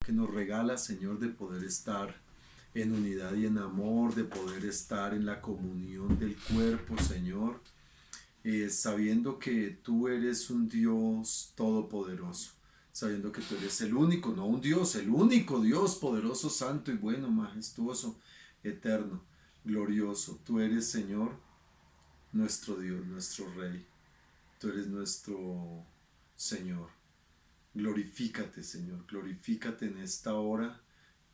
que nos regalas, Señor, de poder estar en unidad y en amor, de poder estar en la comunión del cuerpo, Señor, sabiendo que tú eres un Dios todopoderoso, sabiendo que tú eres el único, no un Dios, el único Dios poderoso, santo y bueno, majestuoso, eterno, glorioso. Tú eres, Señor, nuestro Dios, nuestro Rey. Tú eres nuestro Señor. Glorifícate, Señor, glorifícate en esta hora.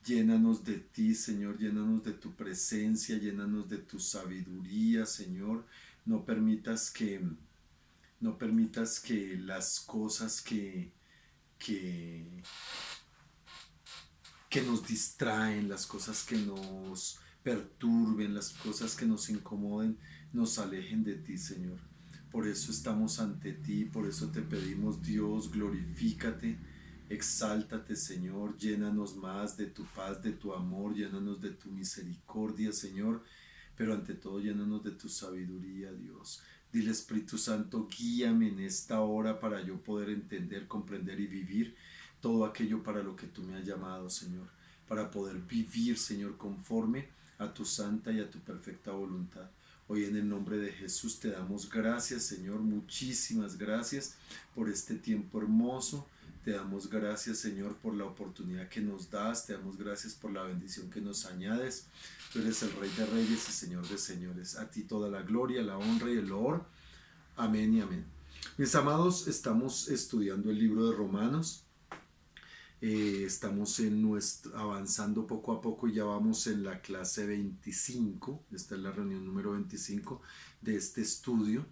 Llénanos de ti, Señor, llénanos de tu presencia, llénanos de tu sabiduría, Señor. No permitas que, no permitas que las cosas que, que nos distraen, las cosas que nos perturben, las cosas que nos incomoden, nos alejen de ti, Señor. Por eso estamos ante ti, por eso te pedimos, Dios, glorifícate, exáltate, Señor, llénanos más de tu paz, de tu amor, llénanos de tu misericordia, Señor, pero ante todo llénanos de tu sabiduría, Dios. Dile, Espíritu Santo, guíame en esta hora para yo poder entender, comprender y vivir todo aquello para lo que tú me has llamado, Señor, para poder vivir, Señor, conforme a tu santa y a tu perfecta voluntad. Hoy en el nombre de Jesús te damos gracias, Señor, muchísimas gracias por este tiempo hermoso. Te damos gracias, Señor, por la oportunidad que nos das. Te damos gracias por la bendición que nos añades. Tú eres el Rey de Reyes y Señor de Señores. A ti toda la gloria, la honra y el loor. Amén y amén. Mis amados, estamos estudiando el libro de Romanos. Estamos avanzando poco a poco, ya vamos en la clase 25, esta es la reunión número 25 de este estudio,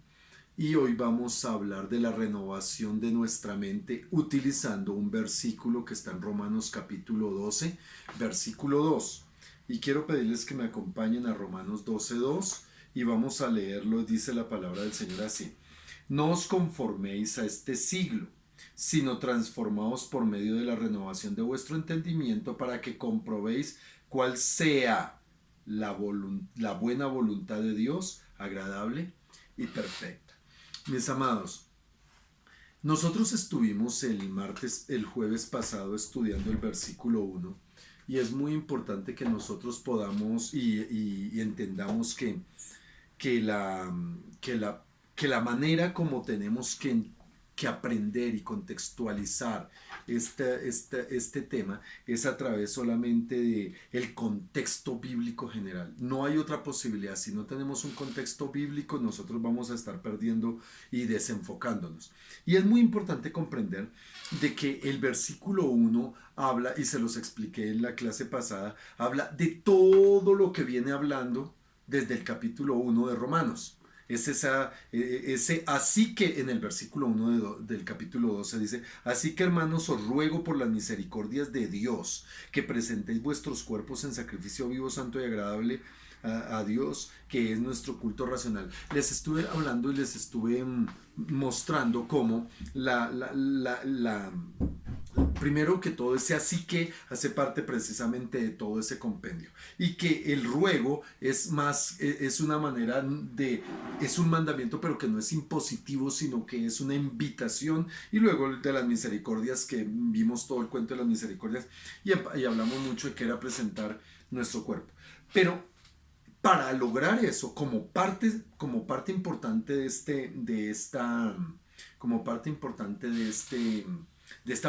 y hoy vamos a hablar de la renovación de nuestra mente utilizando un versículo que está en Romanos capítulo 12, versículo 2, y quiero pedirles que me acompañen a Romanos 12, 2, y vamos a leerlo. Dice la palabra del Señor así: no os conforméis a este siglo, sino transformaos por medio de la renovación de vuestro entendimiento, para que comprobéis cuál sea la buena voluntad de Dios, agradable y perfecta. Mis amados, nosotros estuvimos el jueves pasado estudiando el versículo 1, y es muy importante que nosotros podamos y entendamos que la, que, la, que la manera como tenemos que aprender y contextualizar este tema es a través solamente de el contexto bíblico general. No hay otra posibilidad. Si no tenemos un contexto bíblico, nosotros vamos a estar perdiendo y desenfocándonos. Y es muy importante comprender de que el versículo 1 habla, y se los expliqué en la clase pasada, habla de todo lo que viene hablando desde el capítulo 1 de Romanos. Es así que en el versículo 1 del capítulo 12 dice: así que, hermanos, os ruego por las misericordias de Dios que presentéis vuestros cuerpos en sacrificio vivo, santo y agradable a Dios, que es nuestro culto racional. Les estuve hablando y les estuve mostrando cómo primero que todo, ese así que hace parte precisamente de todo ese compendio, y que el ruego es más, es una manera de, es un mandamiento, pero que no es impositivo, sino que es una invitación. Y luego de las misericordias, que vimos todo el cuento de las misericordias, y hablamos mucho de que era presentar nuestro cuerpo. Pero para lograr eso, como parte importante de esta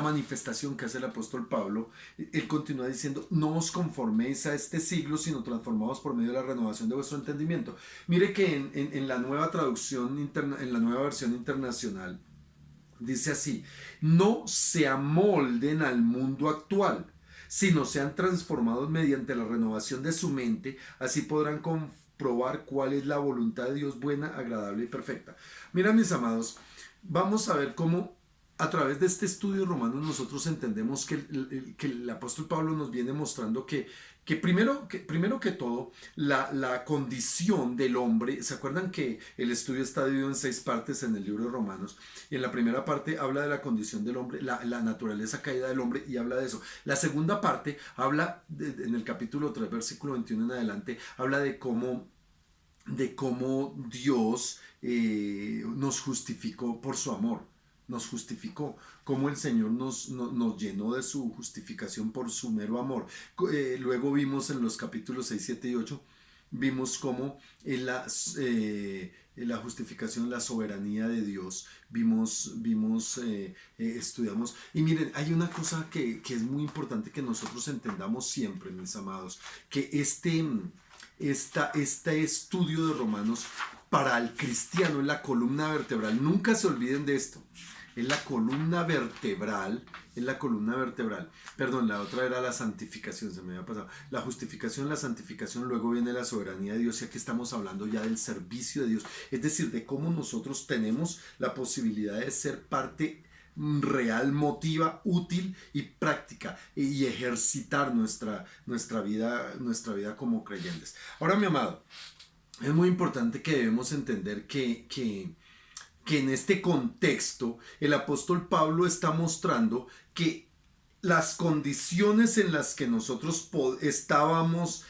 manifestación que hace el apóstol Pablo, él continúa diciendo: no os conforméis a este siglo, sino transformaos por medio de la renovación de vuestro entendimiento. Mire que en la nueva traducción en la nueva versión internacional dice así: no se amolden al mundo actual, sino sean transformados mediante la renovación de su mente, así podrán comprobar cuál es la voluntad de Dios, buena, agradable y perfecta. Mira, mis amados, vamos a ver cómo a través de este estudio romano nosotros entendemos que el apóstol Pablo nos viene mostrando que primero que todo, la condición del hombre. ¿Se acuerdan que el estudio está dividido en 6 partes en el libro de Romanos? Y en la primera parte habla de la condición del hombre, la naturaleza caída del hombre, y habla de eso. La segunda parte habla, en el capítulo 3, versículo 21 en adelante, habla de cómo Dios nos justificó por su amor. nos justificó, cómo el Señor nos llenó de su justificación por su mero amor. Luego vimos en los capítulos 6, 7 y 8, vimos cómo en la justificación, la soberanía de Dios, estudiamos. Y miren, hay una cosa que es muy importante que nosotros entendamos siempre, mis amados, que este estudio de Romanos para el cristiano es la columna vertebral. Nunca se olviden de esto. Es la columna vertebral, Perdón, la otra era la santificación, se me había pasado. La justificación, la santificación, luego viene la soberanía de Dios, y aquí estamos hablando ya del servicio de Dios. Es decir, de cómo nosotros tenemos la posibilidad de ser parte real, motiva, útil y práctica, y ejercitar nuestra vida como creyentes. Ahora, mi amado, es muy importante que debemos entender que en este contexto el apóstol Pablo está mostrando que las condiciones en las que nosotros podemos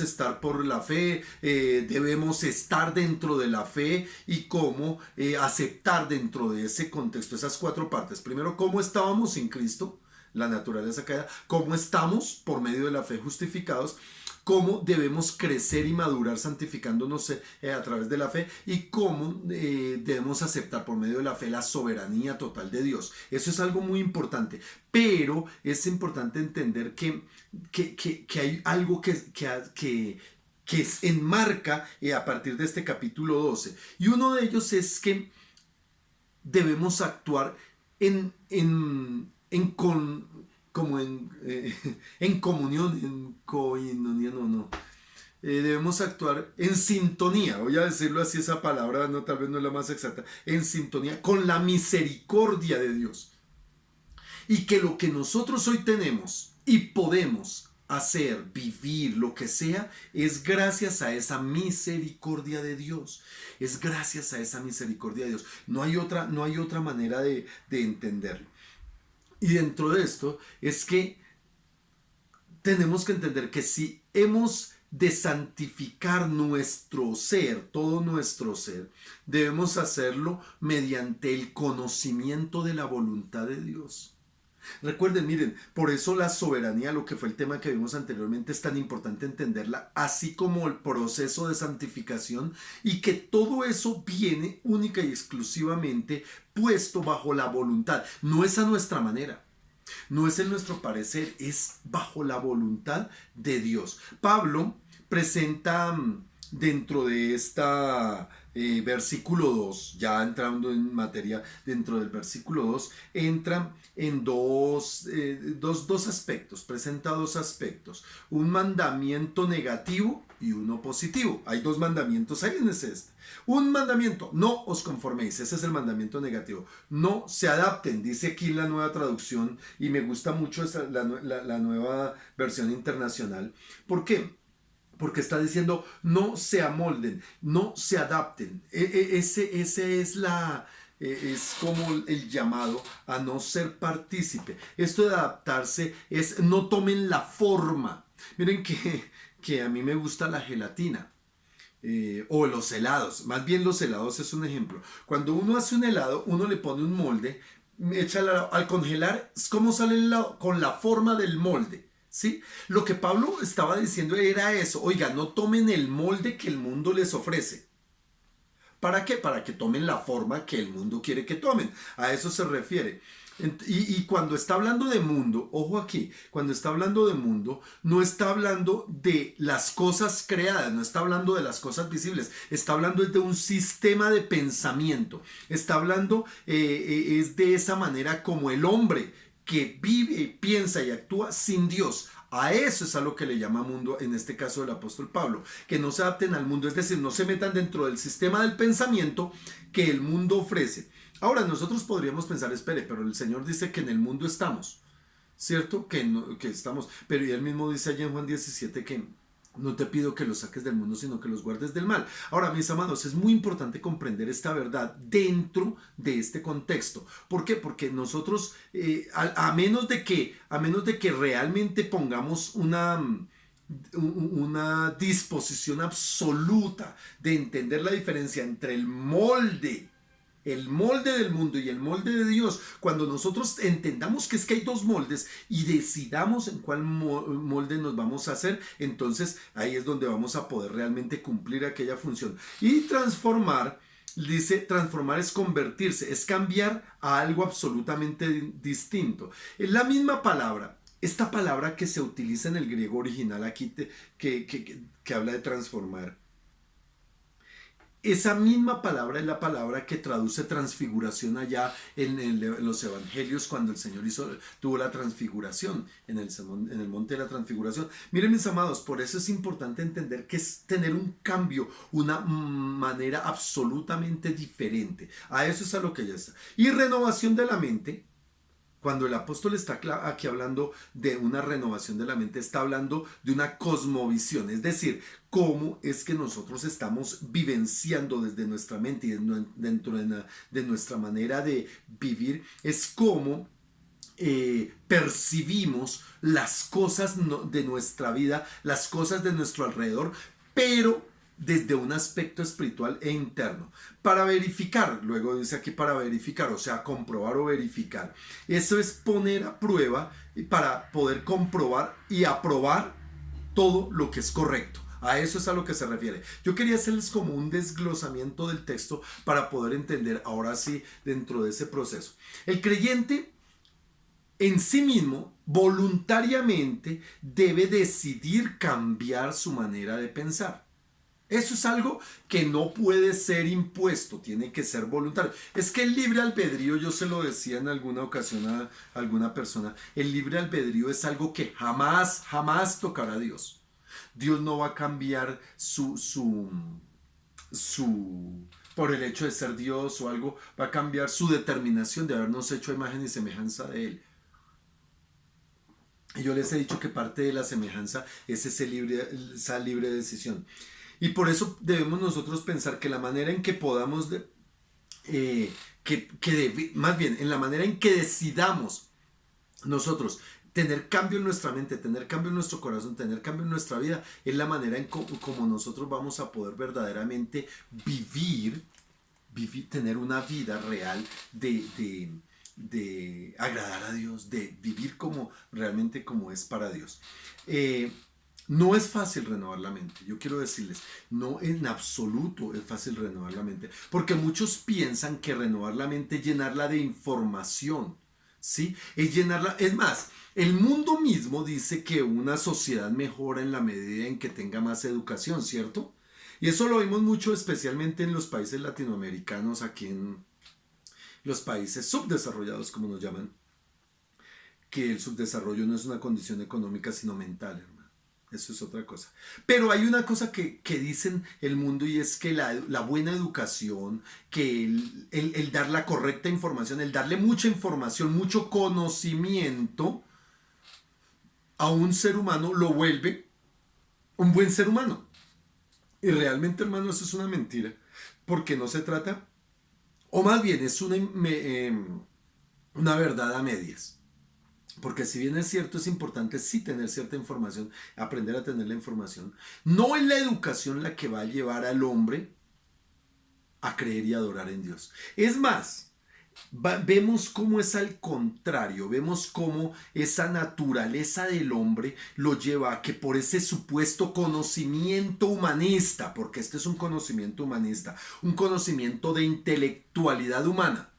estar por la fe, debemos estar dentro de la fe, y cómo aceptar dentro de ese contexto esas cuatro partes. Primero, cómo estábamos sin Cristo, la naturaleza caída, cómo estamos por medio de la fe justificados, cómo debemos crecer y madurar santificándonos a través de la fe, y cómo debemos aceptar por medio de la fe la soberanía total de Dios. Eso es algo muy importante, pero es importante entender que hay algo que enmarca a partir de este capítulo 12, y uno de ellos es que debemos actuar como en comunión, en coinonía, no. Debemos actuar en sintonía, voy a decirlo así, esa palabra tal vez no es la más exacta, en sintonía con la misericordia de Dios. Y que lo que nosotros hoy tenemos y podemos hacer, vivir, lo que sea, es gracias a esa misericordia de Dios. Es gracias a esa misericordia de Dios. No hay otra manera de entenderlo. Y dentro de esto es que tenemos que entender que si hemos de santificar nuestro ser, todo nuestro ser, debemos hacerlo mediante el conocimiento de la voluntad de Dios. Recuerden, miren, por eso la soberanía, lo que fue el tema que vimos anteriormente, es tan importante entenderla, así como el proceso de santificación, y que todo eso viene única y exclusivamente puesto bajo la voluntad. No es a nuestra manera, no es en nuestro parecer, es bajo la voluntad de Dios. Pablo presenta dentro de esta versículo 2, ya entrando en materia, dentro del versículo 2, entra en dos aspectos, presenta dos aspectos, un mandamiento negativo y uno positivo. Hay dos mandamientos ahí en ese. Un mandamiento: no os conforméis. Ese es el mandamiento negativo. No se adapten, dice aquí la nueva traducción, y me gusta mucho la nueva versión internacional. ¿Por qué? Porque está diciendo no se amolden, no se adapten. Ese es como el llamado a no ser partícipe. Esto de adaptarse es no tomen la forma. Miren que a mí me gusta la gelatina. O los helados, más bien los helados es un ejemplo. Cuando uno hace un helado, uno le pone un molde, al congelar, ¿cómo sale el helado? Con la forma del molde. ¿Sí? Lo que Pablo estaba diciendo era eso: oiga, no tomen el molde que el mundo les ofrece. ¿Para qué? Para que tomen la forma que el mundo quiere que tomen. A eso se refiere. Y cuando está hablando de mundo, ojo aquí, cuando está hablando de mundo, no está hablando de las cosas creadas, no está hablando de las cosas visibles, está hablando de un sistema de pensamiento, está hablando, es de esa manera como el hombre que vive, piensa y actúa sin Dios. A eso es a lo que le llama mundo, en este caso el apóstol Pablo, que no se adapten al mundo, es decir, no se metan dentro del sistema del pensamiento que el mundo ofrece. Ahora, nosotros podríamos pensar, espere, pero el Señor dice que en el mundo estamos, ¿cierto? Que estamos, pero él mismo dice allá en Juan 17 que no te pido que los saques del mundo, sino que los guardes del mal. Ahora, mis amados, es muy importante comprender esta verdad dentro de este contexto. ¿Por qué? Porque nosotros, a menos de que realmente pongamos una disposición absoluta de entender la diferencia entre el molde el molde del mundo y el molde de Dios, cuando nosotros entendamos que es que hay dos moldes y decidamos en cuál molde nos vamos a hacer, entonces ahí es donde vamos a poder realmente cumplir aquella función. Y transformar, dice, transformar es convertirse, es cambiar a algo absolutamente distinto. Es la misma palabra. Esta palabra que se utiliza en el griego original aquí, que habla de transformar, esa misma palabra es la palabra que traduce transfiguración allá en los evangelios cuando el Señor tuvo la transfiguración en el monte de la transfiguración. Miren, mis amados, por eso es importante entender que es tener un cambio, una manera absolutamente diferente. A eso es a lo que ya está. Y renovación de la mente. Cuando el apóstol está aquí hablando de una renovación de la mente, está hablando de una cosmovisión, es decir, cómo es que nosotros estamos vivenciando desde nuestra mente y dentro de nuestra manera de vivir, es cómo percibimos las cosas de nuestra vida, las cosas de nuestro alrededor, pero desde un aspecto espiritual e interno. Para verificar, luego dice aquí para verificar, o sea, comprobar o verificar. Eso es poner a prueba para poder comprobar y aprobar todo lo que es correcto. A eso es a lo que se refiere. Yo quería hacerles como un desglosamiento del texto para poder entender ahora sí dentro de ese proceso. El creyente en sí mismo voluntariamente debe decidir cambiar su manera de pensar. Eso es algo que no puede ser impuesto, tiene que ser voluntario. Es que el libre albedrío, yo se lo decía en alguna ocasión a alguna persona, el libre albedrío es algo que jamás, jamás tocará a Dios. Dios no va a cambiar por el hecho de ser Dios o algo, va a cambiar su determinación de habernos hecho a imagen y semejanza de Él. Y yo les he dicho que parte de la semejanza es esa libre decisión. Y por eso debemos nosotros pensar que la manera en que podamos, más bien, en la manera en que decidamos nosotros tener cambio en nuestra mente, tener cambio en nuestro corazón, tener cambio en nuestra vida, es la manera en como nosotros vamos a poder verdaderamente vivir, tener una vida real de agradar a Dios, de vivir como realmente como es para Dios. No es fácil renovar la mente, yo quiero decirles, no en absoluto es fácil renovar la mente, porque muchos piensan que renovar la mente es llenarla de información, ¿sí? Es llenarla, es más, el mundo mismo dice que una sociedad mejora en la medida en que tenga más educación, ¿cierto? Y eso lo vimos mucho especialmente en los países latinoamericanos, aquí en los países subdesarrollados, como nos llaman, que el subdesarrollo no es una condición económica, sino mental, hermano. Eso es otra cosa. Pero hay una cosa que dicen el mundo y es que la buena educación, que el dar la correcta información, el darle mucha información, mucho conocimiento a un ser humano lo vuelve un buen ser humano. Y realmente, hermano, eso es una mentira. Porque no se trata, o más bien es una verdad a medias. Porque si bien es cierto, es importante sí tener cierta información, aprender a tener la información. No es la educación la que va a llevar al hombre a creer y adorar en Dios. Es más, vemos cómo es al contrario, vemos cómo esa naturaleza del hombre lo lleva a que por ese supuesto conocimiento humanista, porque este es un conocimiento humanista, un conocimiento de intelectualidad humana,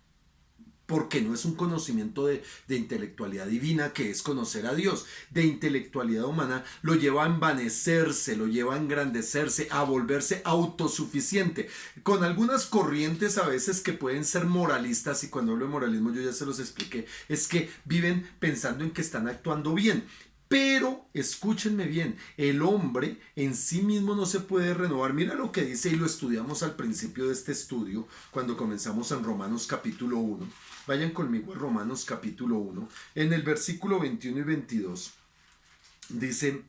porque no es un conocimiento de intelectualidad divina, que es conocer a Dios, de intelectualidad humana, lo lleva a envanecerse, lo lleva a engrandecerse, a volverse autosuficiente, con algunas corrientes a veces que pueden ser moralistas, y cuando hablo de moralismo yo ya se los expliqué, es que viven pensando en que están actuando bien. Pero, escúchenme bien, el hombre en sí mismo no se puede renovar. Mira lo que dice, y lo estudiamos al principio de este estudio, cuando comenzamos en Romanos capítulo 1. Vayan conmigo a Romanos capítulo 1, en el versículo 21 y 22. Dice,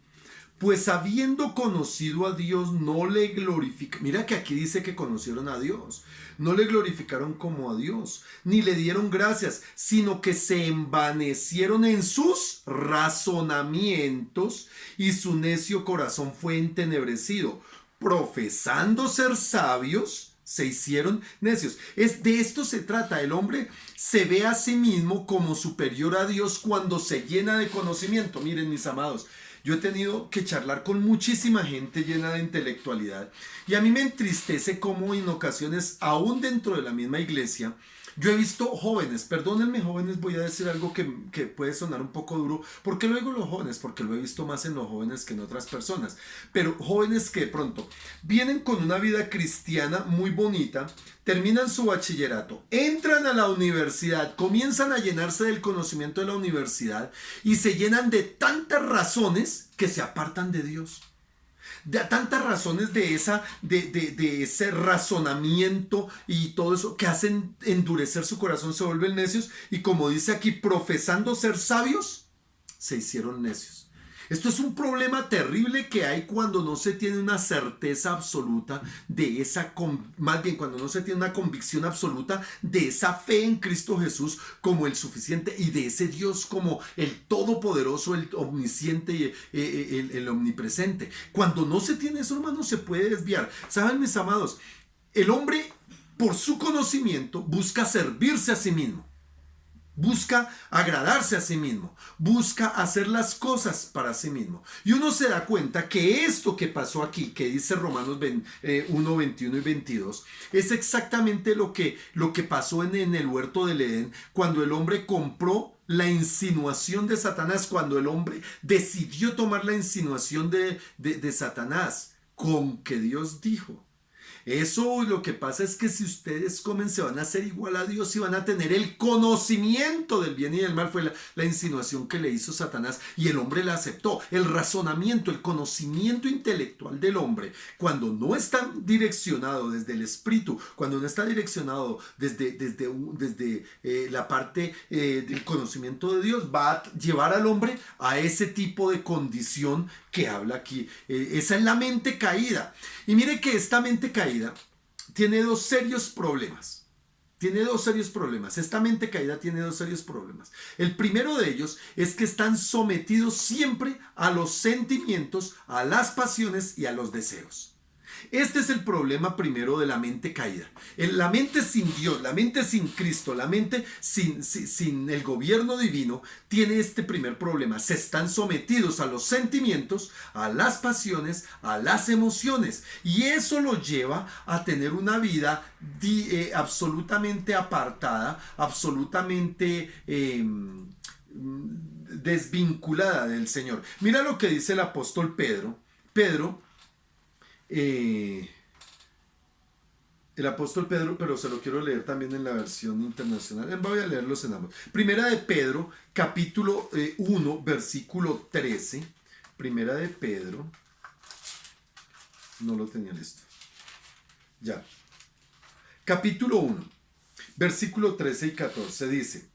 pues habiendo conocido a Dios, no le glorificaron. Mira que aquí dice que conocieron a Dios. No le glorificaron como a Dios, ni le dieron gracias, sino que se envanecieron en sus razonamientos y su necio corazón fue entenebrecido. Profesando ser sabios, Se hicieron necios. De esto se trata. El hombre se ve a sí mismo como superior a Dios cuando se llena de conocimiento. Miren, mis amados, yo he tenido que charlar con muchísima gente llena de intelectualidad y a mí me entristece cómo en ocasiones, aún dentro de la misma iglesia, yo he visto jóvenes, perdónenme jóvenes, voy a decir algo que puede sonar un poco duro. ¿Por qué luego los jóvenes? Porque lo he visto más en los jóvenes que en otras personas. Pero jóvenes que de pronto vienen con una vida cristiana muy bonita, terminan su bachillerato, entran a la universidad, comienzan a llenarse del conocimiento de la universidad y se llenan de tantas razones que se apartan de Dios. De tantas razones de ese razonamiento y todo eso que hacen endurecer su corazón, se vuelven necios y, como dice aquí, profesando ser sabios, se hicieron necios. Esto es un problema terrible que hay cuando no se tiene una certeza absoluta de más bien cuando no se tiene una convicción absoluta de esa fe en Cristo Jesús como el suficiente y de ese Dios como el todopoderoso, el omnisciente y el omnipresente. Cuando no se tiene eso, hermano, se puede desviar. ¿Saben, mis amados? El hombre, por su conocimiento, busca servirse a sí mismo. Busca agradarse a sí mismo, busca hacer las cosas para sí mismo. Y uno se da cuenta que esto que pasó aquí, que dice Romanos 1, 21 y 22, es exactamente lo que pasó en el huerto del Edén, cuando el hombre compró la insinuación de Satanás, cuando el hombre decidió tomar la insinuación de Satanás, con que Dios dijo. Eso lo que pasa es que si ustedes comen se van a hacer igual a Dios y van a tener el conocimiento del bien y del mal. Fue la insinuación que le hizo Satanás y el hombre la aceptó. El razonamiento, el conocimiento intelectual del hombre, cuando no está direccionado desde el espíritu, cuando no está direccionado desde la parte del conocimiento de Dios, va a llevar al hombre a ese tipo de condición que habla aquí. Esa es la mente caída. Y mire que esta mente caída tiene dos serios problemas. Esta mente caída tiene dos serios problemas. El primero de ellos es que están sometidos siempre a los sentimientos, a las pasiones y a los deseos. Este es el problema primero de la mente caída. La mente sin Dios, la mente sin Cristo, la mente sin el gobierno divino tiene este primer problema. Se están sometidos a los sentimientos, a las pasiones, a las emociones. Y eso lo lleva a tener una vida absolutamente apartada, absolutamente desvinculada del Señor. Mira lo que dice el apóstol Pedro. El apóstol Pedro, pero se lo quiero leer también en la versión internacional. Voy a leerlos en ambos. Primera de Pedro, capítulo 1, versículo 13. Primera de Pedro. No lo tenía listo. Ya. Capítulo 1, versículo 13 y 14 dice.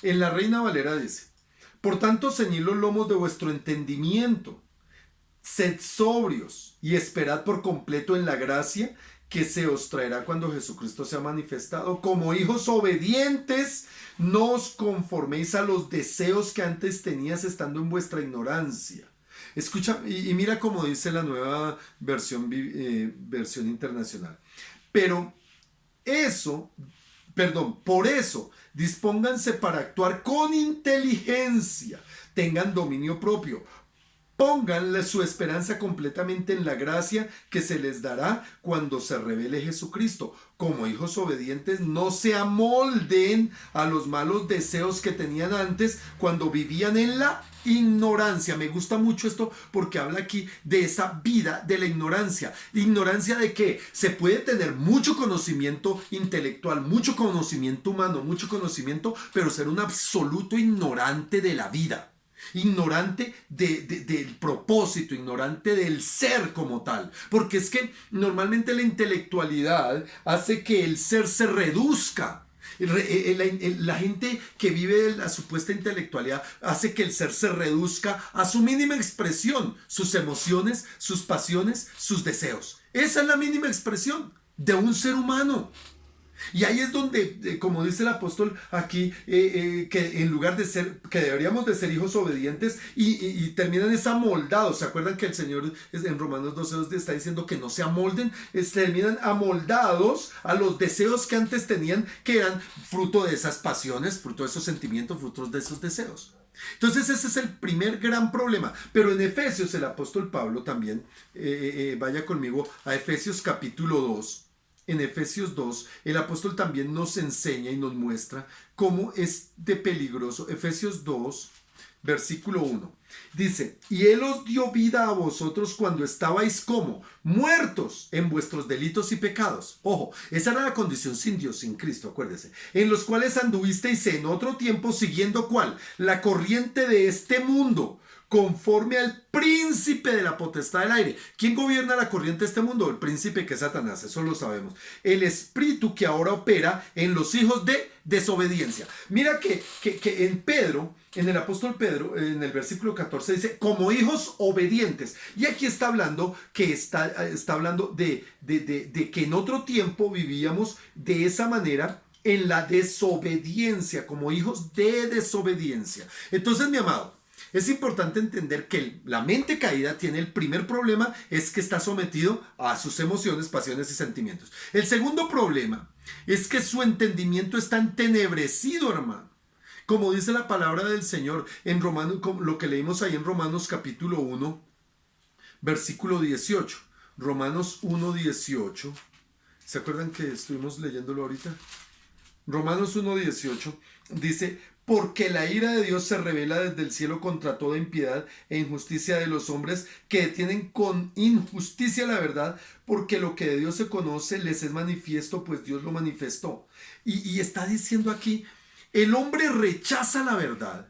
En la Reina Valera dice: por tanto, ceñid los lomos de vuestro entendimiento. Sed sobrios y esperad por completo en la gracia que se os traerá cuando Jesucristo sea manifestado. Como hijos obedientes, no os conforméis a los deseos que antes tenías estando en vuestra ignorancia. Escucha y mira cómo dice la nueva versión internacional. Por eso, dispónganse para actuar con inteligencia, tengan dominio propio. Pónganle su esperanza completamente en la gracia que se les dará cuando se revele Jesucristo. Como hijos obedientes, no se amolden a los malos deseos que tenían antes cuando vivían en la ignorancia. Me gusta mucho esto porque habla aquí de esa vida de la ignorancia. ¿Ignorancia de qué? Se puede tener mucho conocimiento intelectual, mucho conocimiento humano, mucho conocimiento, pero ser un absoluto ignorante de la vida. Ignorante del propósito, ignorante del ser como tal. Porque es que normalmente la intelectualidad hace que el ser se reduzca. La gente que vive la supuesta intelectualidad hace que el ser se reduzca a su mínima expresión, sus emociones, sus pasiones, sus deseos. Esa es la mínima expresión de un ser humano. Y ahí es donde, como dice el apóstol aquí, que en lugar de ser, que deberíamos de ser hijos obedientes y terminan es amoldados. ¿Se acuerdan que el Señor en Romanos 12 está diciendo que no se amolden? Terminan amoldados a los deseos que antes tenían, que eran fruto de esas pasiones, fruto de esos sentimientos, fruto de esos deseos. Entonces ese es el primer gran problema. Pero en Efesios el apóstol Pablo también, vaya conmigo a Efesios capítulo 2. En Efesios 2, el apóstol también nos enseña y nos muestra cómo es de peligroso. Efesios 2, versículo 1. Dice, y Él os dio vida a vosotros cuando estabais como muertos en vuestros delitos y pecados. Ojo, esa era la condición sin Dios, sin Cristo, acuérdese. En los cuales anduvisteis en otro tiempo siguiendo ¿cuál? La corriente de este mundo, conforme al príncipe de la potestad del aire. ¿Quién gobierna la corriente de este mundo? El príncipe, que es Satanás, eso lo sabemos. El espíritu que ahora opera en los hijos de desobediencia. Mira que en Pedro, en el apóstol Pedro, en el versículo 14 dice, como hijos obedientes. Y aquí está hablando que está hablando de que en otro tiempo vivíamos de esa manera, en la desobediencia, como hijos de desobediencia. Entonces, mi amado, es importante entender que la mente caída tiene el primer problema, es que está sometido a sus emociones, pasiones y sentimientos. El segundo problema es que su entendimiento está entenebrecido, hermano. Como dice la palabra del Señor en Romanos, lo que leímos ahí en Romanos capítulo 1, versículo 18. Romanos 1, 18. ¿Se acuerdan que estuvimos leyéndolo ahorita? Romanos 1, 18 dice, porque la ira de Dios se revela desde el cielo contra toda impiedad e injusticia de los hombres que detienen con injusticia la verdad, porque lo que de Dios se conoce les es manifiesto, pues Dios lo manifestó. Y está diciendo aquí, el hombre rechaza la verdad.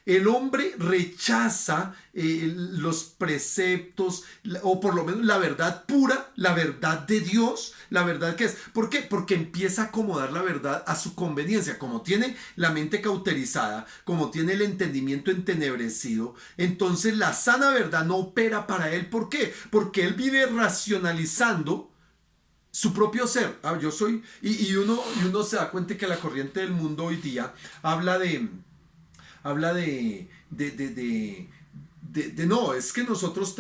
El hombre rechaza los preceptos, o por lo menos la verdad pura, la verdad de Dios, la verdad que es. ¿Por qué? Porque empieza a acomodar la verdad a su conveniencia. Como tiene la mente cauterizada, como tiene el entendimiento entenebrecido, entonces la sana verdad no opera para él. ¿Por qué? Porque él vive racionalizando su propio ser. Yo soy, y uno se da cuenta que la corriente del mundo hoy día habla de no, es que nosotros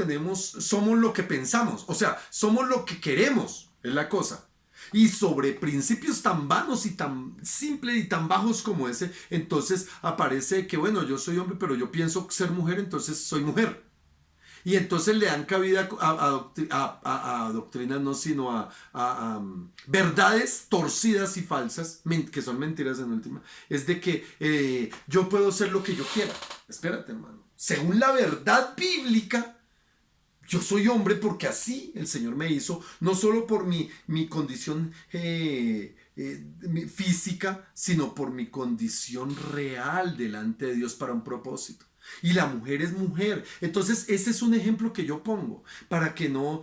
somos lo que pensamos, o sea, somos lo que queremos, es la cosa. Y sobre principios tan vanos y tan simples y tan bajos como ese, entonces aparece que, bueno, yo soy hombre, pero yo pienso ser mujer, entonces soy mujer. Y entonces le dan cabida a doctrinas, no, sino a verdades torcidas y falsas, que son mentiras en última. Es de que yo puedo ser lo que yo quiera. Espérate, hermano. Según la verdad bíblica, yo soy hombre porque así el Señor me hizo, no solo por mi condición física, sino por mi condición real delante de Dios para un propósito. Y la mujer es mujer. Entonces ese es un ejemplo que yo pongo para que no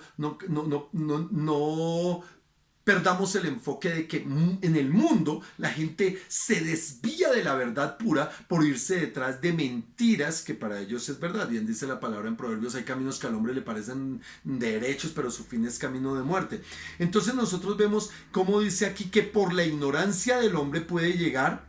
perdamos el enfoque de que en el mundo la gente se desvía de la verdad pura por irse detrás de mentiras que para ellos es verdad. Bien dice la palabra en Proverbios, hay caminos que al hombre le parecen derechos, pero su fin es camino de muerte. Entonces nosotros vemos cómo dice aquí que por la ignorancia del hombre puede llegar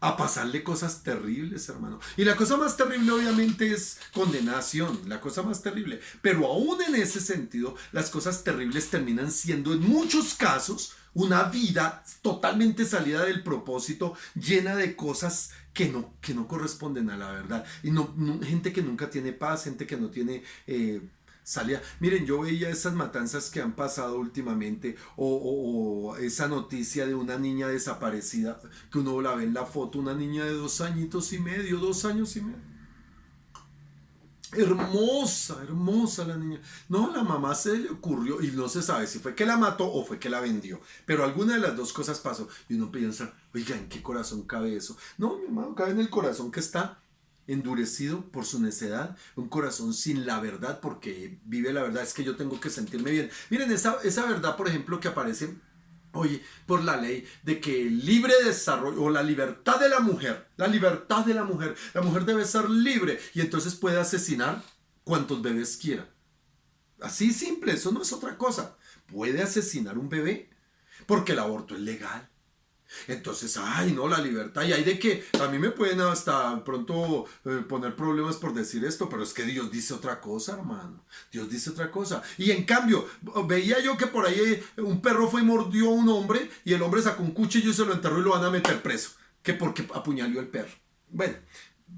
a pasarle cosas terribles, hermano. Y la cosa más terrible obviamente es condenación, la cosa más terrible. Pero aún en ese sentido, las cosas terribles terminan siendo en muchos casos una vida totalmente salida del propósito, llena de cosas que no corresponden a la verdad. Y gente que nunca tiene paz, gente que no tiene salida. Miren, yo veía esas matanzas que han pasado últimamente o esa noticia de una niña desaparecida que uno la ve en la foto, una niña de 2 años y medio. Hermosa, hermosa la niña. No, la mamá se le ocurrió y no se sabe si fue que la mató o fue que la vendió. Pero alguna de las dos cosas pasó. Y uno piensa, oiga, ¿en qué corazón cabe eso? No, mi hermano, cabe en el corazón que está endurecido por su necedad, un corazón sin la verdad porque vive la verdad. Es que yo tengo que sentirme bien. Miren, esa verdad, por ejemplo, que aparece hoy por la ley de que el libre desarrollo o la libertad de la mujer, la mujer debe ser libre y entonces puede asesinar cuantos bebés quiera. Así simple, eso no es otra cosa. puede asesinar un bebé porque el aborto es legal. Entonces, ay, no, la libertad. Y hay de que a mí me pueden hasta pronto poner problemas por decir esto, pero es que Dios dice otra cosa, hermano. Dios dice otra cosa. Y en cambio, veía yo que por ahí un perro fue y mordió a un hombre y el hombre sacó un cuchillo y se lo enterró y lo van a meter preso. Que porque apuñaló el perro. Bueno,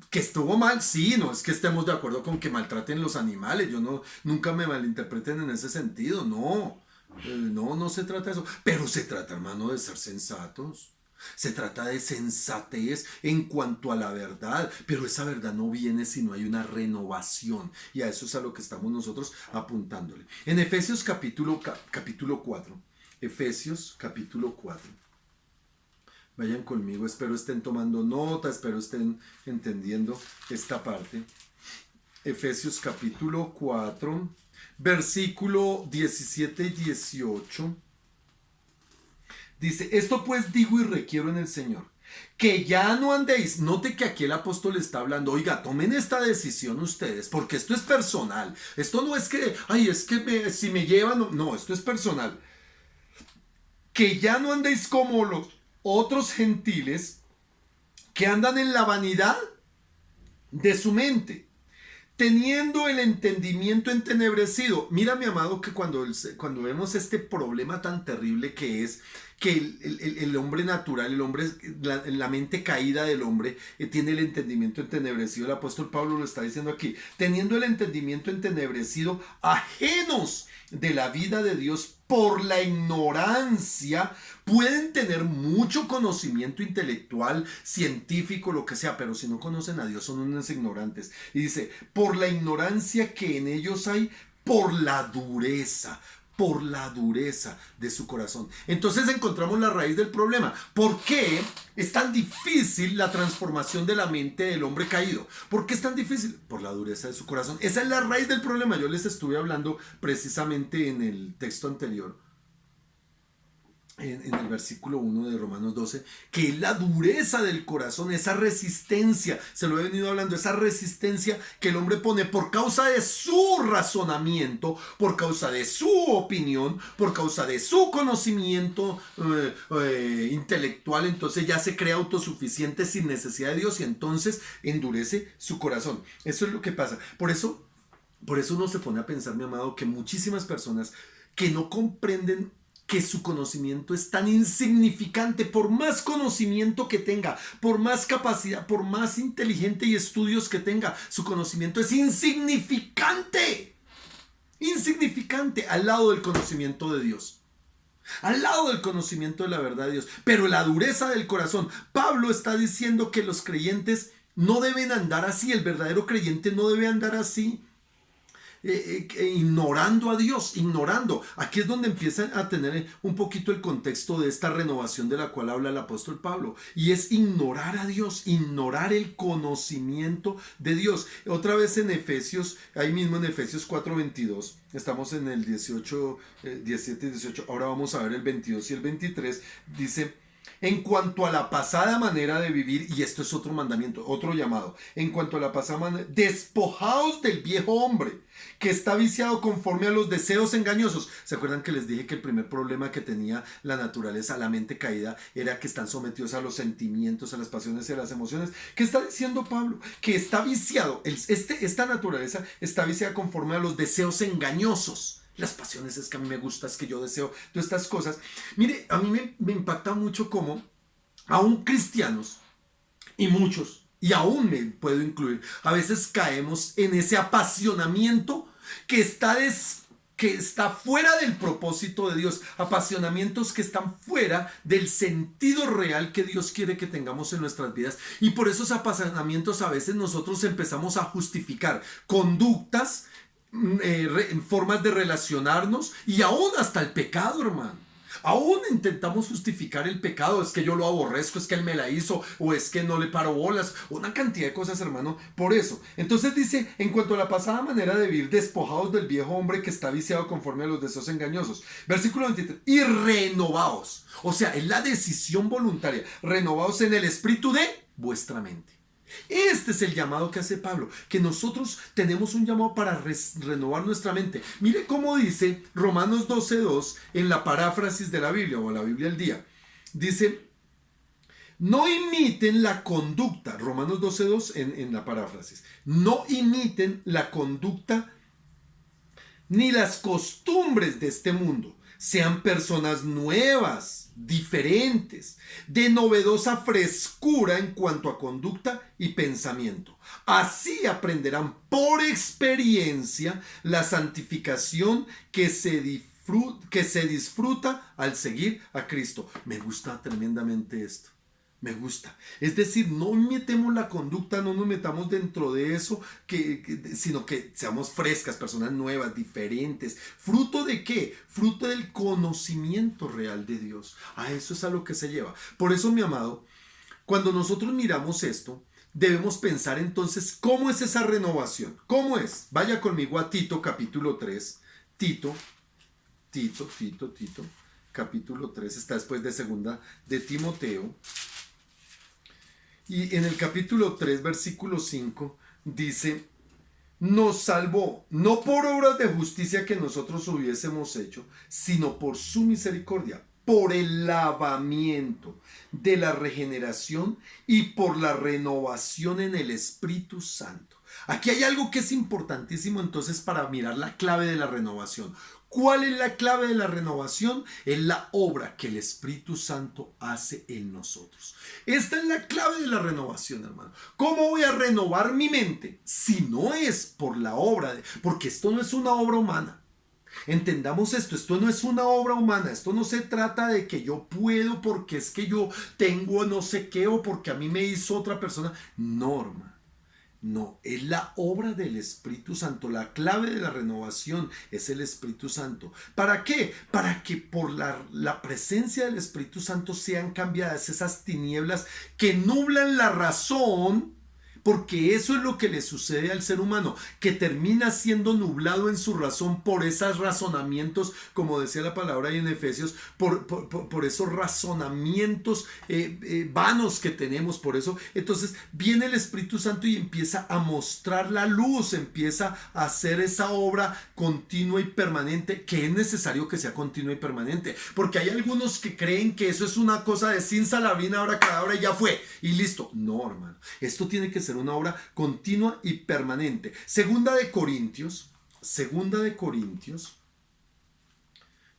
que estuvo mal, sí, no es que estemos de acuerdo con que maltraten los animales. Yo no, nunca me malinterpreten en ese sentido, no. No se trata de eso, pero se trata, hermano, de ser sensatos. Se trata de sensatez en cuanto a la verdad, pero esa verdad no viene si no hay una renovación, y a eso es a lo que estamos nosotros apuntándole. En Efesios capítulo 4, Efesios capítulo 4. Vayan conmigo, espero estén tomando nota, espero estén entendiendo esta parte. Efesios capítulo 4. Versículo 17 y 18. Dice, esto pues digo y requiero en el Señor, que ya no andéis. Note que aquí el apóstol está hablando, oiga, tomen esta decisión ustedes, porque esto es personal. Esto no es que, ay, es que si me llevan, no, esto es personal. Que ya no andéis como los otros gentiles que andan en la vanidad de su mente, teniendo el entendimiento entenebrecido. Mira, mi amado, que cuando vemos este problema tan terrible que es que el hombre natural, el hombre, la mente caída del hombre, tiene el entendimiento entenebrecido. El apóstol Pablo lo está diciendo aquí, teniendo el entendimiento entenebrecido, ajenos de la vida de Dios por la ignorancia. Pueden tener mucho conocimiento intelectual, científico, lo que sea, pero si no conocen a Dios son unos ignorantes. Y dice, por la ignorancia que en ellos hay, por la dureza de su corazón. Entonces encontramos la raíz del problema. ¿Por qué es tan difícil la transformación de la mente del hombre caído? ¿Por qué es tan difícil? Por la dureza de su corazón. Esa es la raíz del problema. Yo les estuve hablando precisamente en el texto anterior, en el versículo 1 de Romanos 12, que es la dureza del corazón, esa resistencia, se lo he venido hablando, esa resistencia que el hombre pone por causa de su razonamiento, por causa de su opinión, por causa de su conocimiento intelectual. Entonces ya se crea autosuficiente sin necesidad de Dios y entonces endurece su corazón. Eso es lo que pasa. Por eso uno se pone a pensar, mi amado, que muchísimas personas que no comprenden que su conocimiento es tan insignificante, por más conocimiento que tenga, por más capacidad, por más inteligente y estudios que tenga, su conocimiento es insignificante al lado del conocimiento de Dios, al lado del conocimiento de la verdad de Dios. Pero la dureza del corazón, Pablo está diciendo que los creyentes no deben andar así, el verdadero creyente no debe andar así, ignorando a Dios, ignorando. Aquí es donde empiezan a tener un poquito el contexto de esta renovación de la cual habla el apóstol Pablo, y es ignorar a Dios, ignorar el conocimiento de Dios. Otra vez en Efesios, ahí mismo en Efesios 4:22, estamos en el 18, 17 y 18, ahora vamos a ver el 22 y el 23, dice: en cuanto a la pasada manera de vivir, y esto es otro mandamiento, otro llamado, en cuanto a la pasada manera, despojaos del viejo hombre, que está viciado conforme a los deseos engañosos. ¿Se acuerdan que les dije que el primer problema que tenía la naturaleza, la mente caída, era que están sometidos a los sentimientos, a las pasiones y a las emociones? ¿Qué está diciendo Pablo? Que está viciado, esta naturaleza está viciada conforme a los deseos engañosos. Las pasiones, es que a mí me gusta, es que yo deseo, todas estas cosas. Mire, a mí me impacta mucho cómo aún cristianos, y muchos, y aún me puedo incluir, a veces caemos en ese apasionamiento que está fuera del propósito de Dios, apasionamientos que están fuera del sentido real que Dios quiere que tengamos en nuestras vidas. Y por esos apasionamientos a veces nosotros empezamos a justificar conductas, formas de relacionarnos y aún hasta el pecado, hermano. Aún intentamos justificar el pecado, es que yo lo aborrezco, es que él me la hizo, o es que no le paro bolas, una cantidad de cosas, hermano, por eso. Entonces dice, en cuanto a la pasada manera de vivir, despojados del viejo hombre que está viciado conforme a los deseos engañosos. Versículo 23, y renovaos, o sea, es la decisión voluntaria, renovaos en el espíritu de vuestra mente. Este es el llamado que hace Pablo, que nosotros tenemos un llamado para renovar nuestra mente. Mire cómo dice Romanos 12:2 en la paráfrasis de la Biblia o la Biblia al día. Dice, no imiten la conducta, Romanos 12:2 en la paráfrasis, no imiten la conducta ni las costumbres de este mundo. Sean personas nuevas, diferentes, de novedosa frescura en cuanto a conducta y pensamiento. Así aprenderán por experiencia la santificación que se disfruta al seguir a Cristo. Me gusta tremendamente esto. Me gusta. Es decir, no metemos la conducta, no nos metamos dentro de eso, sino que seamos frescas, personas nuevas, diferentes. ¿Fruto de qué? Fruto del conocimiento real de Dios. A eso es a lo que se lleva. Por eso, mi amado, cuando nosotros miramos esto, debemos pensar entonces, ¿cómo es esa renovación? ¿Cómo es? Vaya conmigo a Tito, capítulo 3. Tito, capítulo 3, está después de segunda de Timoteo. Y en el capítulo 3, versículo 5, dice, nos salvó, no por obras de justicia que nosotros hubiésemos hecho, sino por su misericordia, por el lavamiento de la regeneración y por la renovación en el Espíritu Santo. Aquí hay algo que es importantísimo entonces para mirar la clave de la renovación. ¿Cuál es la clave de la renovación? Es la obra que el Espíritu Santo hace en nosotros. Esta es la clave de la renovación, hermano. ¿Cómo voy a renovar mi mente? Si no es por la obra, porque esto no es una obra humana. Entendamos esto no es una obra humana, esto no se trata de que yo puedo porque es que yo tengo no sé qué o porque a mí me hizo otra persona. No, hermano. No, es la obra del Espíritu Santo. La clave de la renovación es el Espíritu Santo. ¿Para qué? Para que por la presencia del Espíritu Santo sean cambiadas esas tinieblas que nublan la razón. Porque eso es lo que le sucede al ser humano, que termina siendo nublado en su razón por esos razonamientos, como decía la palabra ahí en Efesios, por esos razonamientos vanos que tenemos. Por eso, entonces viene el Espíritu Santo y empieza a mostrar la luz, empieza a hacer esa obra continua y permanente, que es necesario que sea continua y permanente. Porque hay algunos que creen que eso es una cosa de sin salabina, ahora cada hora y ya fue, y listo. No, hermano, esto tiene que ser una obra continua y permanente. Segunda de Corintios,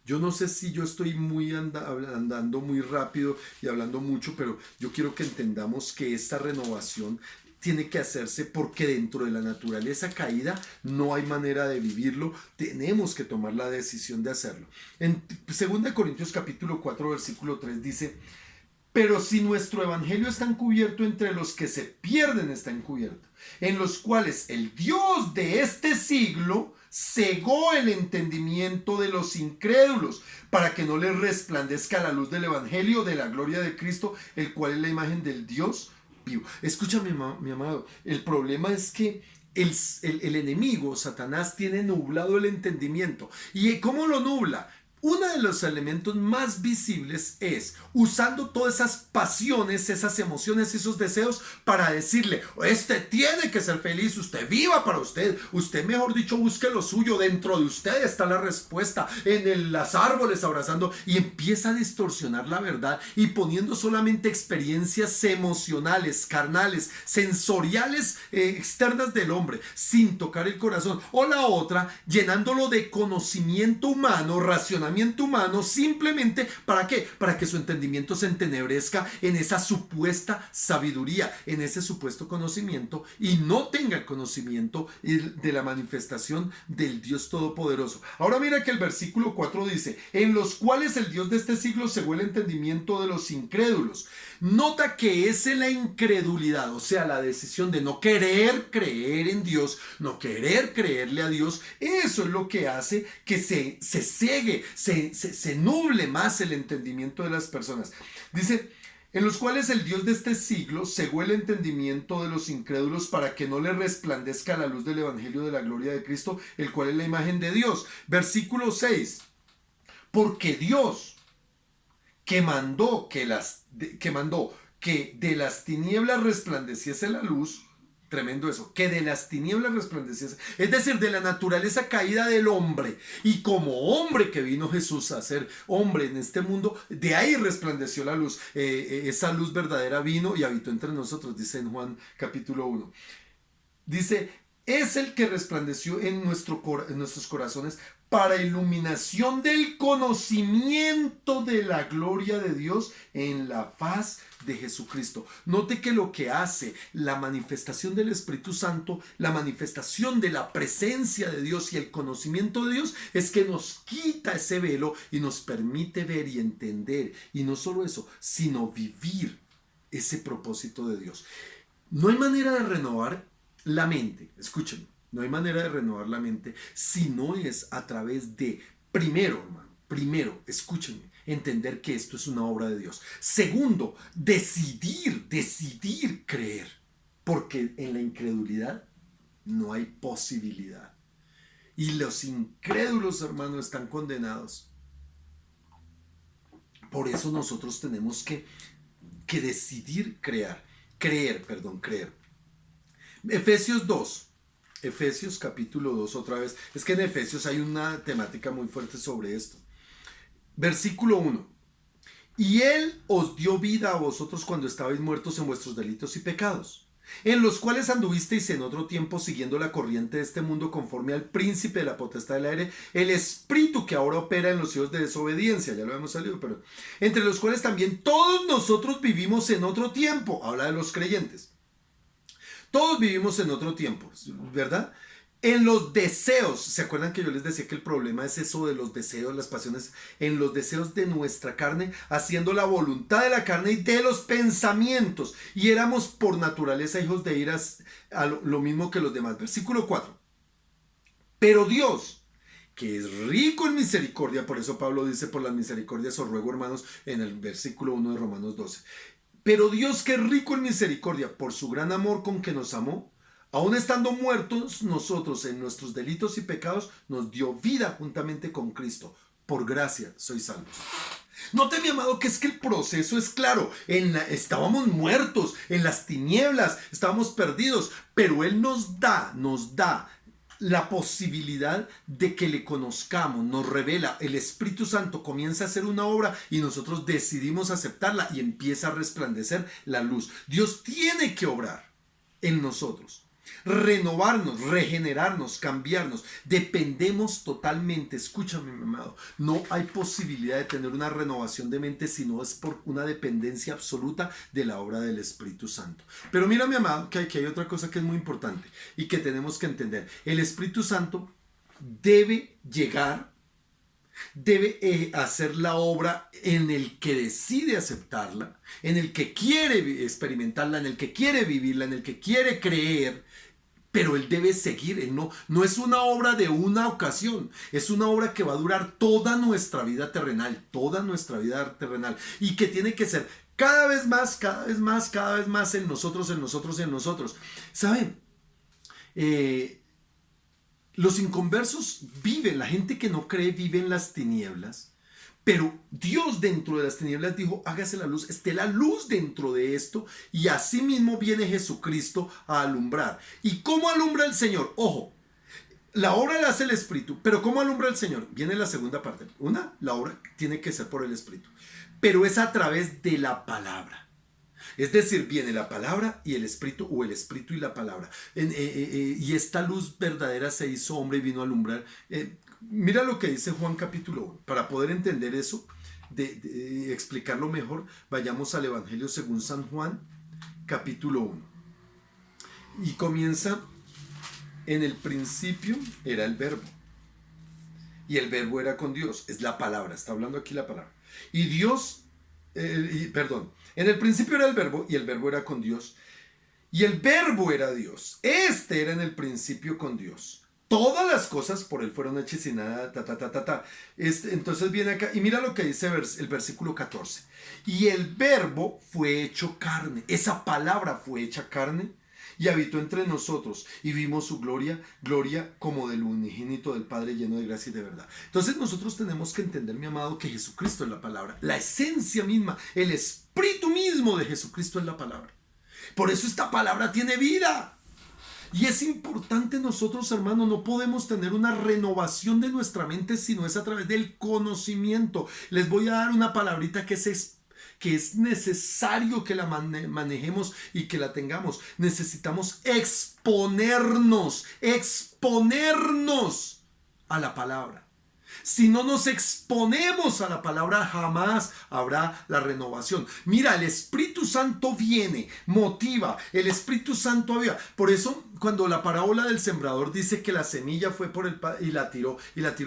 yo no sé si yo estoy andando muy rápido y hablando mucho, pero yo quiero que entendamos que esta renovación tiene que hacerse porque dentro de la naturaleza caída no hay manera de vivirlo, tenemos que tomar la decisión de hacerlo. En 2 Corintios capítulo 4 versículo 3 dice: pero si nuestro evangelio está encubierto, entre los que se pierden está encubierto, en los cuales el Dios de este siglo cegó el entendimiento de los incrédulos, para que no les resplandezca la luz del evangelio de la gloria de Cristo, el cual es la imagen del Dios vivo. Escúchame, mi amado, el problema es que el enemigo, Satanás, tiene nublado el entendimiento. ¿Y cómo lo nubla? Uno de los elementos más visibles es usando todas esas pasiones, esas emociones, esos deseos para decirle: usted tiene que ser feliz, usted viva para usted, mejor dicho busque lo suyo, dentro de usted está la respuesta, en los árboles abrazando, y empieza a distorsionar la verdad y poniendo solamente experiencias emocionales, carnales, sensoriales, externas del hombre, sin tocar el corazón. O la otra, llenándolo de conocimiento humano, racionamiento humano, simplemente ¿para qué? Para que su entendimiento se entenebrezca en esa supuesta sabiduría, en ese supuesto conocimiento, y no tenga el conocimiento de la manifestación del Dios Todopoderoso. Ahora mira que el versículo 4 dice: en los cuales el Dios de este siglo cegó el entendimiento de los incrédulos. Nota que es en la incredulidad, o sea, la decisión de no querer creer en Dios, no querer creerle a Dios, eso es lo que hace que se cegue, se nuble más el entendimiento de las personas. Dice: en los cuales el Dios de este siglo cegó el entendimiento de los incrédulos, para que no les resplandezca la luz del evangelio de la gloria de Cristo, el cual es la imagen de Dios. Versículo 6. Porque Dios, que mandó que de las tinieblas resplandeciese la luz. Tremendo eso, que de las tinieblas resplandeciese, es decir, de la naturaleza caída del hombre, y como hombre que vino Jesús a ser hombre en este mundo, de ahí resplandeció la luz. Esa luz verdadera vino y habitó entre nosotros, dice en Juan capítulo 1. Dice, es el que resplandeció en nuestros corazones para iluminación del conocimiento de la gloria de Dios en la faz de Jesucristo. Note que lo que hace la manifestación del Espíritu Santo, la manifestación de la presencia de Dios y el conocimiento de Dios, es que nos quita ese velo y nos permite ver y entender, y no solo eso, sino vivir ese propósito de Dios. No hay manera de renovar la mente, escúchenme. No hay manera de renovar la mente si no es a través de, primero, hermano, escúchenme, entender que esto es una obra de Dios. Segundo, decidir creer, porque en la incredulidad no hay posibilidad. Y los incrédulos, hermano, están condenados. Por eso nosotros tenemos que decidir creer. Efesios capítulo 2 otra vez. Es que en Efesios hay una temática muy fuerte sobre esto. Versículo 1. Y Él os dio vida a vosotros cuando estabais muertos en vuestros delitos y pecados, en los cuales anduvisteis en otro tiempo siguiendo la corriente de este mundo conforme al príncipe de la potestad del aire, el espíritu que ahora opera en los hijos de desobediencia. Ya lo hemos salido, pero entre los cuales también todos nosotros vivimos en otro tiempo. Habla de los creyentes. Todos vivimos en otro tiempo, ¿verdad? En los deseos. ¿Se acuerdan que yo les decía que el problema es eso de los deseos, las pasiones? En los deseos de nuestra carne, haciendo la voluntad de la carne y de los pensamientos. Y éramos por naturaleza hijos de iras, a lo mismo que los demás. Versículo 4. Pero Dios, que es rico en misericordia, por eso Pablo dice, por las misericordias os ruego, hermanos, en el versículo 1 de Romanos 12. Pero Dios, que es rico en misericordia, por su gran amor con que nos amó, aun estando muertos nosotros en nuestros delitos y pecados, nos dio vida juntamente con Cristo. Por gracia sois salvos. Note, mi amado, que es que el proceso es claro. Estábamos muertos en las tinieblas, estábamos perdidos, pero Él nos da la posibilidad de que le conozcamos, nos revela. El Espíritu Santo comienza a hacer una obra y nosotros decidimos aceptarla y empieza a resplandecer la luz. Dios tiene que obrar en nosotros, renovarnos, regenerarnos, cambiarnos. Dependemos totalmente, escúchame, mi amado, no hay posibilidad de tener una renovación de mente si no es por una dependencia absoluta de la obra del Espíritu Santo. Pero mira, mi amado, que hay otra cosa que es muy importante y que tenemos que entender. El Espíritu Santo debe llegar, debe hacer la obra en el que decide aceptarla, en el que quiere experimentarla, en el que quiere vivirla, en el que quiere creer. Pero Él debe seguir. No es una obra de una ocasión, es una obra que va a durar toda nuestra vida terrenal, y que tiene que ser cada vez más en nosotros. ¿Saben? Los inconversos viven, la gente que no cree vive en las tinieblas. Pero Dios dentro de las tinieblas dijo, hágase la luz, esté la luz dentro de esto, y así mismo viene Jesucristo a alumbrar. ¿Y cómo alumbra el Señor? Ojo, la obra la hace el Espíritu, pero ¿cómo alumbra el Señor? Viene la segunda parte. La obra tiene que ser por el Espíritu, pero es a través de la palabra. Es decir, viene la palabra y el Espíritu, o el Espíritu y la palabra. Y esta luz verdadera se hizo hombre y vino a alumbrar. Mira lo que dice Juan capítulo 1. Para poder entender eso, de explicarlo mejor, vayamos al Evangelio según San Juan capítulo 1. Y comienza: en el principio era el verbo, y el verbo era con Dios. Es la palabra, está hablando aquí la palabra. Y Dios, en el principio era el verbo, y el verbo era con Dios, y el verbo era Dios. Este era en el principio con Dios. Todas las cosas por Él fueron hechas y nada, entonces viene acá y mira lo que dice el versículo 14. Y el verbo fue hecho carne. Esa palabra fue hecha carne y habitó entre nosotros, y vimos su gloria como del unigénito del Padre, lleno de gracia y de verdad. Entonces nosotros tenemos que entender, mi amado, que Jesucristo es la palabra, la esencia misma, el Espíritu mismo mismo de Jesucristo en la palabra. Por eso esta palabra tiene vida. Y es importante nosotros, hermanos, no podemos tener una renovación de nuestra mente si no es a través del conocimiento. Les voy a dar una palabrita que es necesario que la manejemos y que la tengamos. Necesitamos exponernos a la palabra. Si no nos exponemos a la palabra, jamás habrá la renovación. Mira, el Espíritu Santo viene, motiva, el Espíritu Santo aviva. Por eso, cuando la parábola del sembrador dice que la semilla fue por y la tiró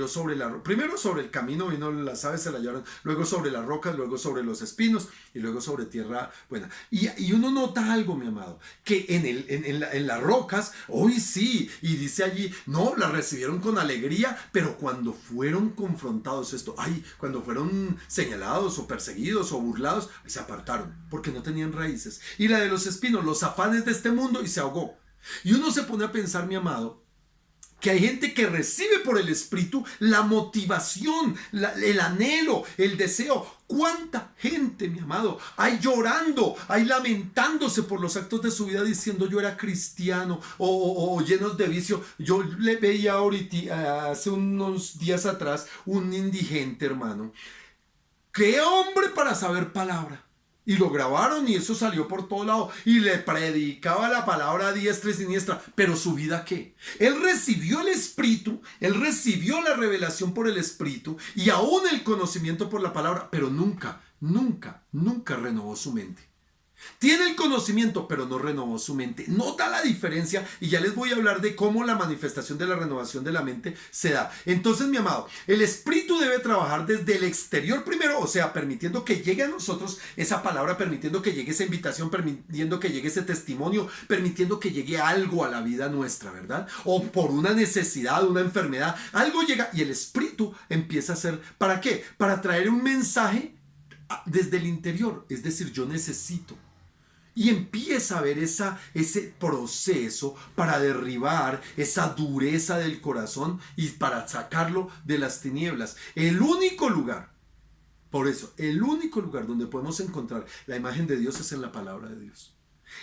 sobre primero sobre el camino, vino las aves, se la llevaron, luego sobre las rocas, luego sobre los espinos y luego sobre tierra buena. Y uno nota algo, mi amado, que en las rocas, hoy sí, y dice allí, no, la recibieron con alegría, pero cuando fueron confrontados cuando fueron señalados o perseguidos o burlados, se apartaron porque no tenían raíces. Y la de los espinos, los afanes de este mundo, y se ahogó. Y uno se pone a pensar, mi amado, que hay gente que recibe por el Espíritu la motivación, el anhelo, el deseo. ¿Cuánta gente, mi amado, hay llorando, hay lamentándose por los actos de su vida diciendo yo era cristiano o llenos de vicio? Yo le veía ahorita, hace unos días atrás, un indigente, hermano. ¡Qué hombre para saber palabra! Y lo grabaron y eso salió por todo lado. Y le predicaba la palabra a diestra y siniestra. ¿Pero su vida qué? Él recibió el Espíritu, él recibió la revelación por el Espíritu y aún el conocimiento por la palabra, pero nunca renovó su mente. Tiene el conocimiento, pero no renovó su mente. Nota la diferencia y ya les voy a hablar de cómo la manifestación de la renovación de la mente se da. Entonces, mi amado, el Espíritu debe trabajar desde el exterior primero, o sea, permitiendo que llegue a nosotros esa palabra, permitiendo que llegue esa invitación, permitiendo que llegue ese testimonio, permitiendo que llegue algo a la vida nuestra, ¿verdad? O por una necesidad, una enfermedad, algo llega y el Espíritu empieza a hacer, ¿para qué? Para traer un mensaje desde el interior, es decir, yo necesito. Y empieza a ver ese proceso para derribar esa dureza del corazón y para sacarlo de las tinieblas. El único lugar donde podemos encontrar la imagen de Dios es en la palabra de Dios.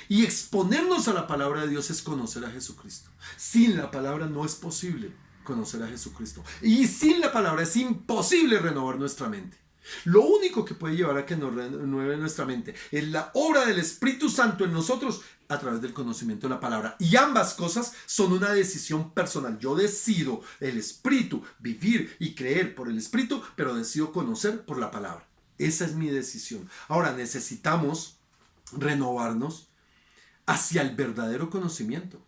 Y exponernos a la palabra de Dios es conocer a Jesucristo. Sin la palabra no es posible conocer a Jesucristo. Y sin la palabra es imposible renovar nuestra mente. Lo único que puede llevar a que nos renueve nuestra mente es la obra del Espíritu Santo en nosotros a través del conocimiento de la palabra. Y ambas cosas son una decisión personal. Yo decido el Espíritu, vivir y creer por el Espíritu, pero decido conocer por la palabra. Esa es mi decisión. Ahora necesitamos renovarnos hacia el verdadero conocimiento.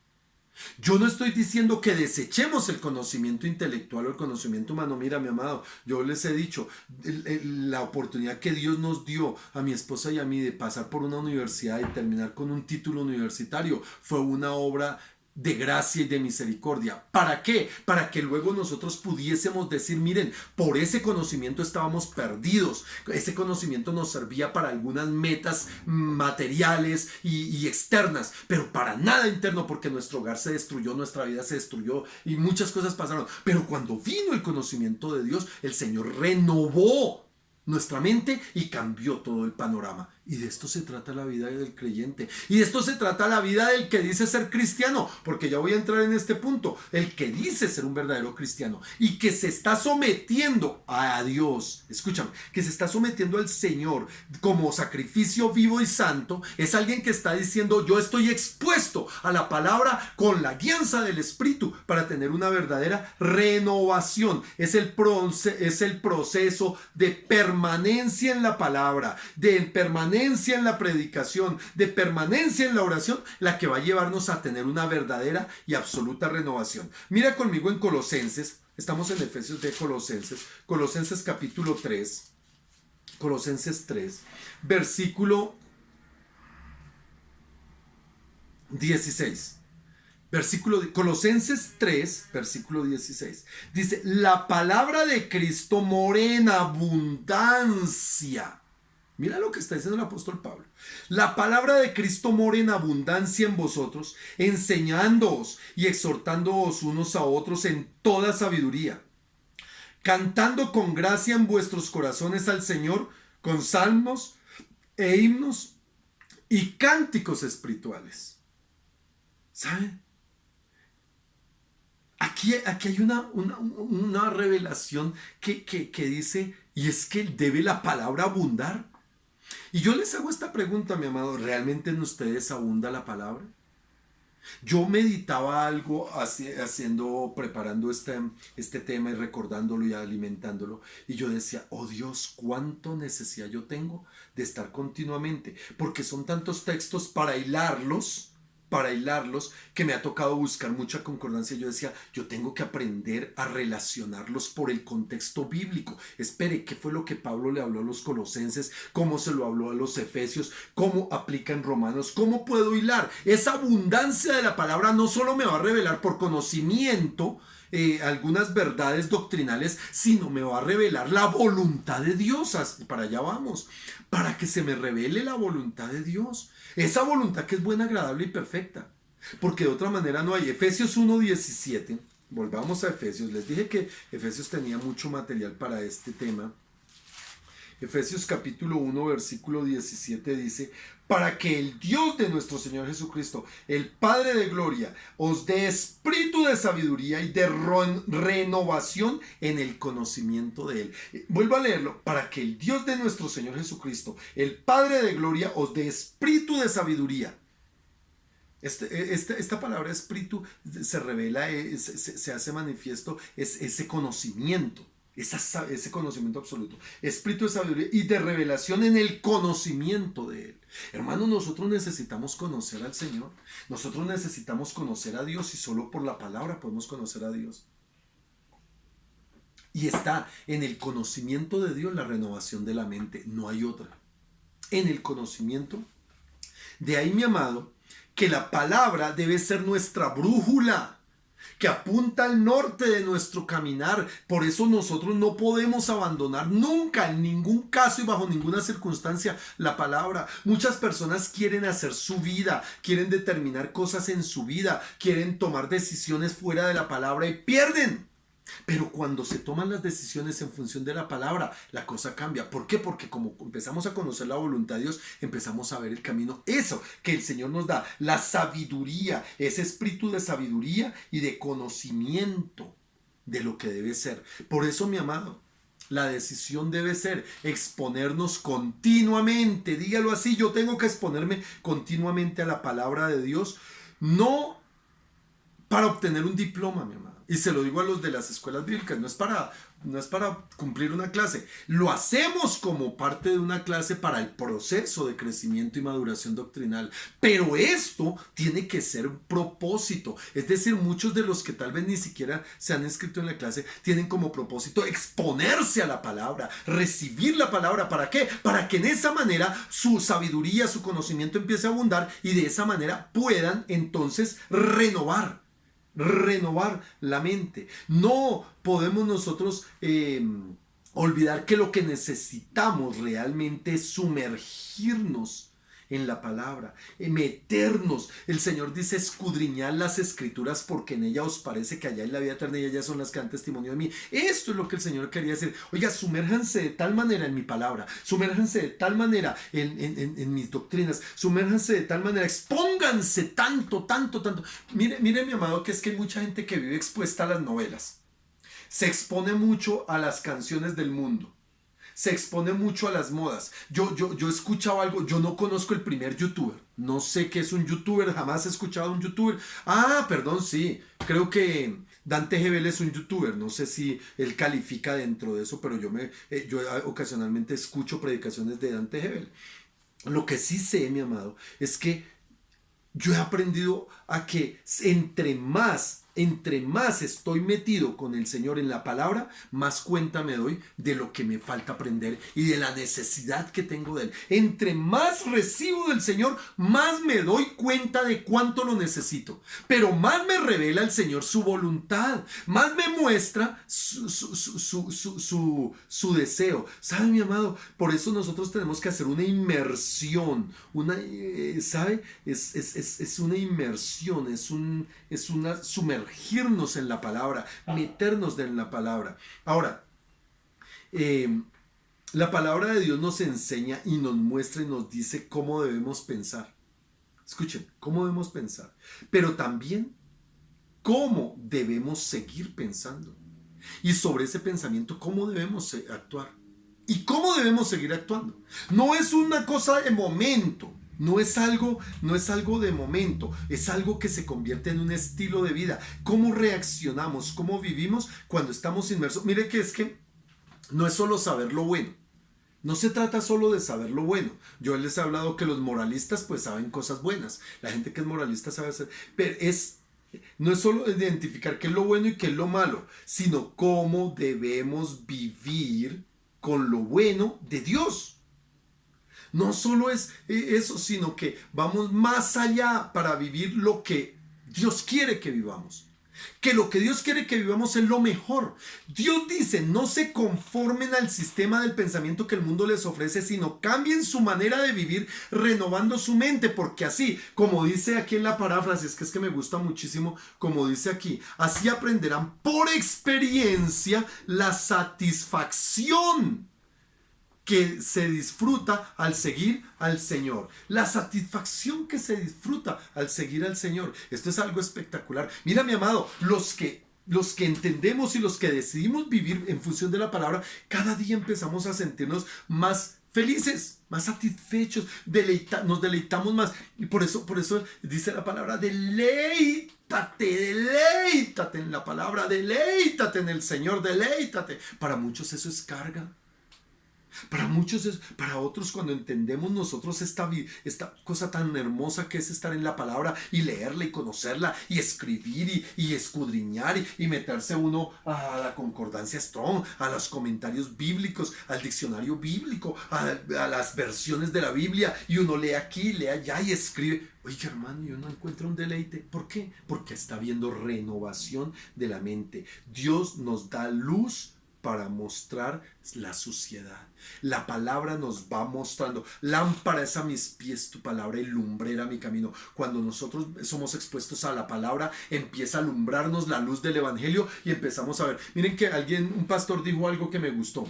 Yo no estoy diciendo que desechemos el conocimiento intelectual o el conocimiento humano. Mira, mi amado, yo les he dicho, la oportunidad que Dios nos dio a mi esposa y a mí de pasar por una universidad y terminar con un título universitario fue una obra de gracia y de misericordia. ¿Para qué? Para que luego nosotros pudiésemos decir, miren, por ese conocimiento estábamos perdidos. Ese conocimiento nos servía para algunas metas materiales y externas, pero para nada interno, porque nuestro hogar se destruyó, nuestra vida se destruyó y muchas cosas pasaron. Pero cuando vino el conocimiento de Dios, el Señor renovó nuestra mente y cambió todo el panorama. Y de esto se trata la vida del creyente. Y de esto se trata la vida del que dice ser cristiano. Porque ya voy a entrar en este punto. El que dice ser un verdadero cristiano. Y que se está sometiendo a Dios. Escúchame. Que se está sometiendo al Señor como sacrificio vivo y santo. Es alguien que está diciendo yo estoy expuesto a la palabra con la guianza del Espíritu para tener una verdadera renovación. Es el proceso de permanencia en la palabra. De permanencia en la predicación, de permanencia en la oración, la que va a llevarnos a tener una verdadera y absoluta renovación. Mira conmigo en Colosenses, estamos en Efesios de Colosenses capítulo 3, Colosenses 3, versículo 16. Colosenses 3, versículo 16. Dice, la palabra de Cristo mora en abundancia. Mira lo que está diciendo el apóstol Pablo. La palabra de Cristo mora en abundancia en vosotros, enseñándoos y exhortándoos unos a otros en toda sabiduría, cantando con gracia en vuestros corazones al Señor con salmos e himnos y cánticos espirituales. ¿Saben? Aquí hay una revelación que dice, y es que debe la palabra abundar. Y yo les hago esta pregunta, mi amado, ¿realmente en ustedes abunda la palabra? Yo meditaba algo preparando este tema y recordándolo y alimentándolo. Y yo decía, oh Dios, cuánto necesidad yo tengo de estar continuamente. Porque son tantos textos para hilarlos, que me ha tocado buscar mucha concordancia. Yo decía, yo tengo que aprender a relacionarlos por el contexto bíblico. Espere, ¿qué fue lo que Pablo le habló a los colosenses? ¿Cómo se lo habló a los efesios? ¿Cómo aplica en Romanos? ¿Cómo puedo hilar? Esa abundancia de la palabra no solo me va a revelar por conocimiento algunas verdades doctrinales, sino me va a revelar la voluntad de Dios. Para allá vamos, para que se me revele la voluntad de Dios. Esa voluntad que es buena, agradable y perfecta. Porque de otra manera no hay. Efesios 1:17. Volvamos a Efesios. Les dije que Efesios tenía mucho material para este tema. Efesios capítulo 1, versículo 17 dice, para que el Dios de nuestro Señor Jesucristo, el Padre de gloria, os dé espíritu de sabiduría y de renovación en el conocimiento de Él. Vuelvo a leerlo, para que el Dios de nuestro Señor Jesucristo, el Padre de gloria, os dé espíritu de sabiduría. Esta palabra espíritu se revela, se hace manifiesto, es ese conocimiento. Ese conocimiento absoluto, espíritu de sabiduría y de revelación en el conocimiento de Él. Hermanos, nosotros necesitamos conocer al Señor, nosotros necesitamos conocer a Dios, y solo por la palabra podemos conocer a Dios. Y está en el conocimiento de Dios la renovación de la mente, no hay otra. En el conocimiento, de ahí, mi amado, que la palabra debe ser nuestra brújula, que apunta al norte de nuestro caminar. Por eso nosotros no podemos abandonar nunca, en ningún caso y bajo ninguna circunstancia, la palabra. Muchas personas quieren hacer su vida, quieren determinar cosas en su vida, quieren tomar decisiones fuera de la palabra y pierden. Pero cuando se toman las decisiones en función de la palabra, la cosa cambia. ¿Por qué? Porque como empezamos a conocer la voluntad de Dios, empezamos a ver el camino. Eso que el Señor nos da, la sabiduría, ese espíritu de sabiduría y de conocimiento de lo que debe ser. Por eso, mi amado, la decisión debe ser exponernos continuamente. Dígalo así, yo tengo que exponerme continuamente a la palabra de Dios, no para obtener un diploma, mi amado. Y se lo digo a los de las escuelas bíblicas, no es para cumplir una clase. Lo hacemos como parte de una clase para el proceso de crecimiento y maduración doctrinal. Pero esto tiene que ser un propósito. Es decir, muchos de los que tal vez ni siquiera se han inscrito en la clase tienen como propósito exponerse a la palabra, recibir la palabra. ¿Para qué? Para que en esa manera su sabiduría, su conocimiento empiece a abundar y de esa manera puedan entonces renovar la mente. No podemos nosotros olvidar que lo que necesitamos realmente es sumergirnos en la palabra, meternos. El Señor dice, escudriñad las escrituras porque en ella os parece que allá hay la vida eterna y ellas son las que dan testimonio de mí. Esto es lo que el Señor quería decir. Oiga, sumérjanse de tal manera en mi palabra, sumérjanse de tal manera en mis doctrinas, sumérjanse de tal manera, expónganse tanto. Mire, mi amado, que es que hay mucha gente que vive expuesta a las novelas, se expone mucho a las canciones del mundo, se expone mucho a las modas. Yo he escuchado algo, yo no conozco el primer youtuber, no sé qué es un youtuber, jamás he escuchado a un youtuber. Perdón, sí, creo que Dante Gebel es un youtuber, no sé si él califica dentro de eso, pero yo ocasionalmente escucho predicaciones de Dante Gebel. Lo que sí sé, mi amado, es que yo he aprendido a que entre más estoy metido con el Señor en la palabra, más cuenta me doy de lo que me falta aprender y de la necesidad que tengo de Él. Entre más recibo del Señor, más me doy cuenta de cuánto lo necesito. Pero más me revela el Señor su voluntad, más me muestra su deseo. ¿Sabe, mi amado? Por eso nosotros tenemos que hacer una inmersión, ¿sabe? Es una inmersión, es una sumergirnos en la palabra, meternos en la palabra. Ahora, La palabra de Dios nos enseña y nos muestra y nos dice cómo debemos pensar. Escuchen, cómo debemos pensar, pero también cómo debemos seguir pensando. Y sobre ese pensamiento, cómo debemos actuar. ¿Y cómo debemos seguir actuando? No es una cosa de momento. No es algo de momento, es algo que se convierte en un estilo de vida. ¿Cómo reaccionamos? ¿Cómo vivimos cuando estamos inmersos? Mire que es que no es solo saber lo bueno. No se trata solo de saber lo bueno. Yo les he hablado que los moralistas pues saben cosas buenas. La gente que es moralista sabe hacer, pero no es solo identificar qué es lo bueno y qué es lo malo, sino cómo debemos vivir con lo bueno de Dios. No solo es eso, sino que vamos más allá para vivir lo que Dios quiere que vivamos. Que lo que Dios quiere que vivamos es lo mejor. Dios dice, no se conformen al sistema del pensamiento que el mundo les ofrece, sino cambien su manera de vivir renovando su mente, porque así, como dice aquí en la paráfrasis, que es que me gusta muchísimo, como dice aquí, así aprenderán por experiencia la satisfacción que se disfruta al seguir al Señor. La satisfacción que se disfruta al seguir al Señor. Esto es algo espectacular. Mira, mi amado, los que entendemos y los que decidimos vivir en función de la palabra, cada día empezamos a sentirnos más felices, más satisfechos, nos deleitamos más. Y por eso dice la palabra, deleítate en la palabra, deleítate en el Señor, deleítate. Para muchos eso es carga. Para otros, cuando entendemos nosotros esta cosa tan hermosa que es estar en la palabra y leerla y conocerla y escribir y escudriñar y meterse uno a la concordancia Strong, a los comentarios bíblicos, al diccionario bíblico, a las versiones de la Biblia, y uno lee aquí, lee allá y escribe. Oye, hermano, y uno encuentra un deleite. ¿Por qué? Porque está habiendo renovación de la mente. Dios nos da luz para mostrar la suciedad. La palabra nos va mostrando. Lámpara es a mis pies tu palabra y lumbrera mi camino. Cuando nosotros somos expuestos a la palabra, empieza a alumbrarnos la luz del evangelio y empezamos a ver. Miren que un pastor dijo algo que me gustó.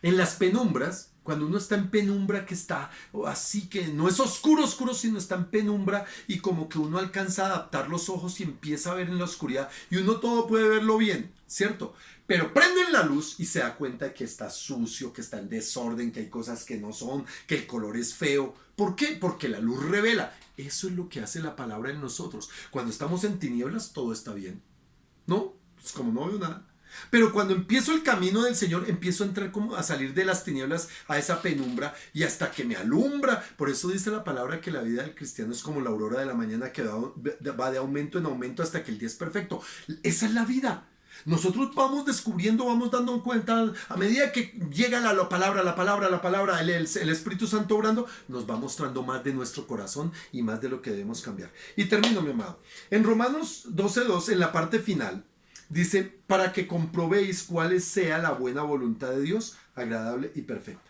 En las penumbras, cuando uno está en penumbra, que está así, que no es oscuro, sino está en penumbra, y como que uno alcanza a adaptar los ojos y empieza a ver en la oscuridad, y uno todo puede verlo bien, ¿cierto? Pero prenden la luz y se da cuenta de que está sucio, que está en desorden, que hay cosas que no son, que el color es feo. ¿Por qué? Porque la luz revela. Eso es lo que hace la palabra en nosotros. Cuando estamos en tinieblas, todo está bien, ¿no? Pues como no veo nada. Pero cuando empiezo el camino del Señor, empiezo a entrar como a salir de las tinieblas a esa penumbra, y hasta que me alumbra. Por eso dice la palabra que la vida del cristiano es como la aurora de la mañana, que va de aumento en aumento hasta que el día es perfecto. Esa es la vida. Nosotros vamos descubriendo, vamos dando cuenta, a medida que llega la palabra, el Espíritu Santo obrando, nos va mostrando más de nuestro corazón y más de lo que debemos cambiar. Y termino, mi amado. En Romanos 12:2, en la parte final, dice, para que comprobéis cuál sea la buena voluntad de Dios, agradable y perfecta.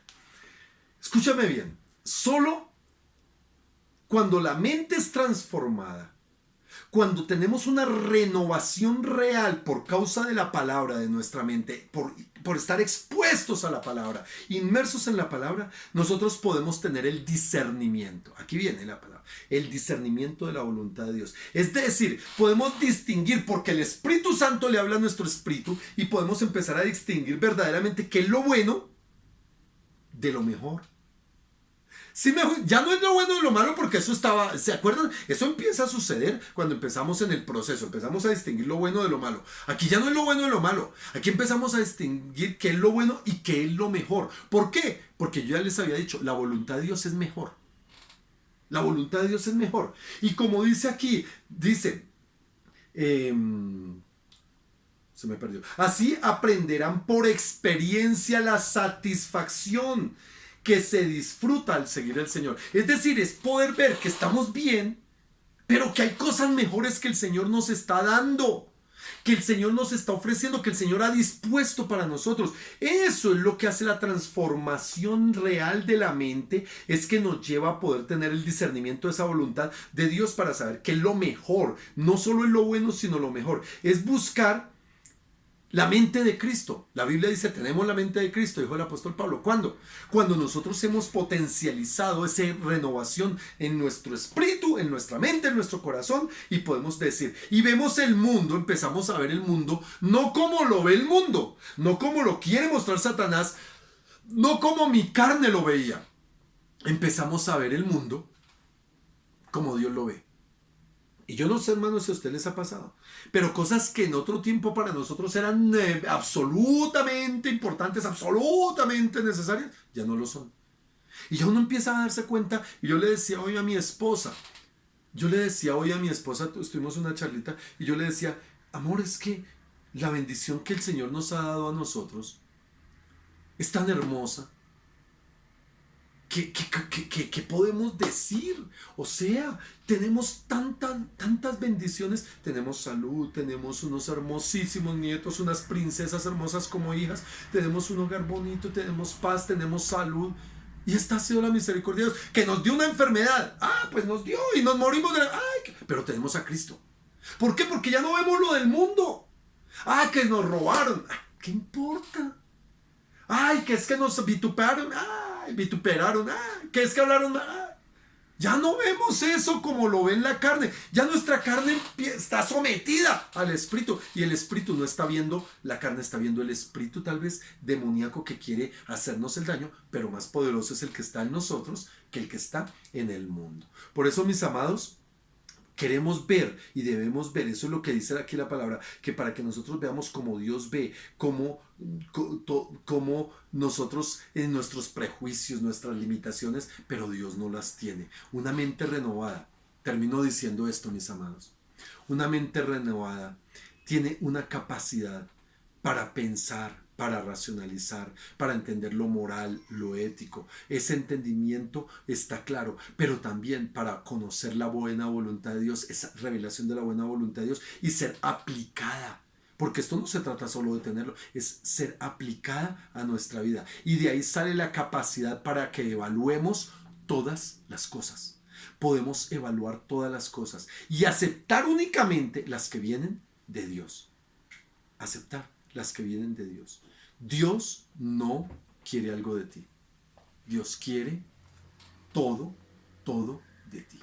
Escúchame bien, solo cuando la mente es transformada, cuando tenemos una renovación real por causa de la palabra de nuestra mente, por estar expuestos a la palabra, inmersos en la palabra, nosotros podemos tener el discernimiento. Aquí viene la palabra, el discernimiento de la voluntad de Dios. Es decir, podemos distinguir, porque el Espíritu Santo le habla a nuestro espíritu, y podemos empezar a distinguir verdaderamente qué es lo bueno de lo mejor. Sí, ya no es lo bueno de lo malo, porque eso estaba, ¿se acuerdan? Eso empieza a suceder cuando empezamos en el proceso, empezamos a distinguir lo bueno de lo malo. Aquí ya no es lo bueno de lo malo, aquí empezamos a distinguir qué es lo bueno y qué es lo mejor. ¿Por qué? Porque yo ya les había dicho, la voluntad de Dios es mejor. La voluntad de Dios es mejor. Y como dice aquí, dice, se me perdió. Así aprenderán por experiencia la satisfacción que se disfruta al seguir al Señor. Es decir, es poder ver que estamos bien, pero que hay cosas mejores que el Señor nos está dando, que el Señor nos está ofreciendo, que el Señor ha dispuesto para nosotros. Eso es lo que hace la transformación real de la mente, es que nos lleva a poder tener el discernimiento de esa voluntad de Dios para saber que es lo mejor, no solo es lo bueno, sino lo mejor. Es buscar La mente de Cristo. La Biblia dice, tenemos la mente de Cristo, dijo el apóstol Pablo. ¿Cuándo? Cuando nosotros hemos potencializado esa renovación en nuestro espíritu, en nuestra mente, en nuestro corazón, y podemos decir, y vemos el mundo, empezamos a ver el mundo, no como lo ve el mundo, no como lo quiere mostrar Satanás, no como mi carne lo veía. Empezamos a ver el mundo como Dios lo ve. Y yo no sé, hermanos, si a ustedes les ha pasado, pero cosas que en otro tiempo para nosotros eran absolutamente importantes, absolutamente necesarias, ya no lo son. Y ya uno empieza a darse cuenta, y yo le decía hoy a mi esposa, estuvimos en una charlita, y yo le decía, amor, es que la bendición que el Señor nos ha dado a nosotros es tan hermosa. ¿Qué podemos decir? O sea, tenemos tantas bendiciones. Tenemos salud, tenemos unos hermosísimos nietos, unas princesas hermosas como hijas, tenemos un hogar bonito, tenemos paz, tenemos salud. Y esta ha sido la misericordia de Dios. Que nos dio una enfermedad. Pues nos dio y nos morimos de pero tenemos a Cristo. ¿Por qué? Porque ya no vemos lo del mundo. Que nos robaron. ¿Qué importa? Que es que nos vituperaron. Que es que hablaron. Ya no vemos eso como lo ve en la carne. Ya nuestra carne está sometida al espíritu. Y el espíritu no está viendo, la carne está viendo el espíritu tal vez demoníaco que quiere hacernos el daño. Pero más poderoso es el que está en nosotros que el que está en el mundo. Por eso, mis amados, queremos ver y debemos ver, eso es lo que dice aquí la palabra, que para que nosotros veamos como Dios ve, como nosotros en nuestros prejuicios, nuestras limitaciones, pero Dios no las tiene. Una mente renovada, termino diciendo esto, mis amados, una mente renovada tiene una capacidad para pensar, para racionalizar, para entender lo moral, lo ético. Ese entendimiento está claro, pero también para conocer la buena voluntad de Dios, esa revelación de la buena voluntad de Dios y ser aplicada. Porque esto no se trata solo de tenerlo, es ser aplicada a nuestra vida. Y de ahí sale la capacidad para que evaluemos todas las cosas. Podemos evaluar todas las cosas y aceptar únicamente las que vienen de Dios. Aceptar las que vienen de Dios. Dios no quiere algo de ti. Dios quiere todo de ti.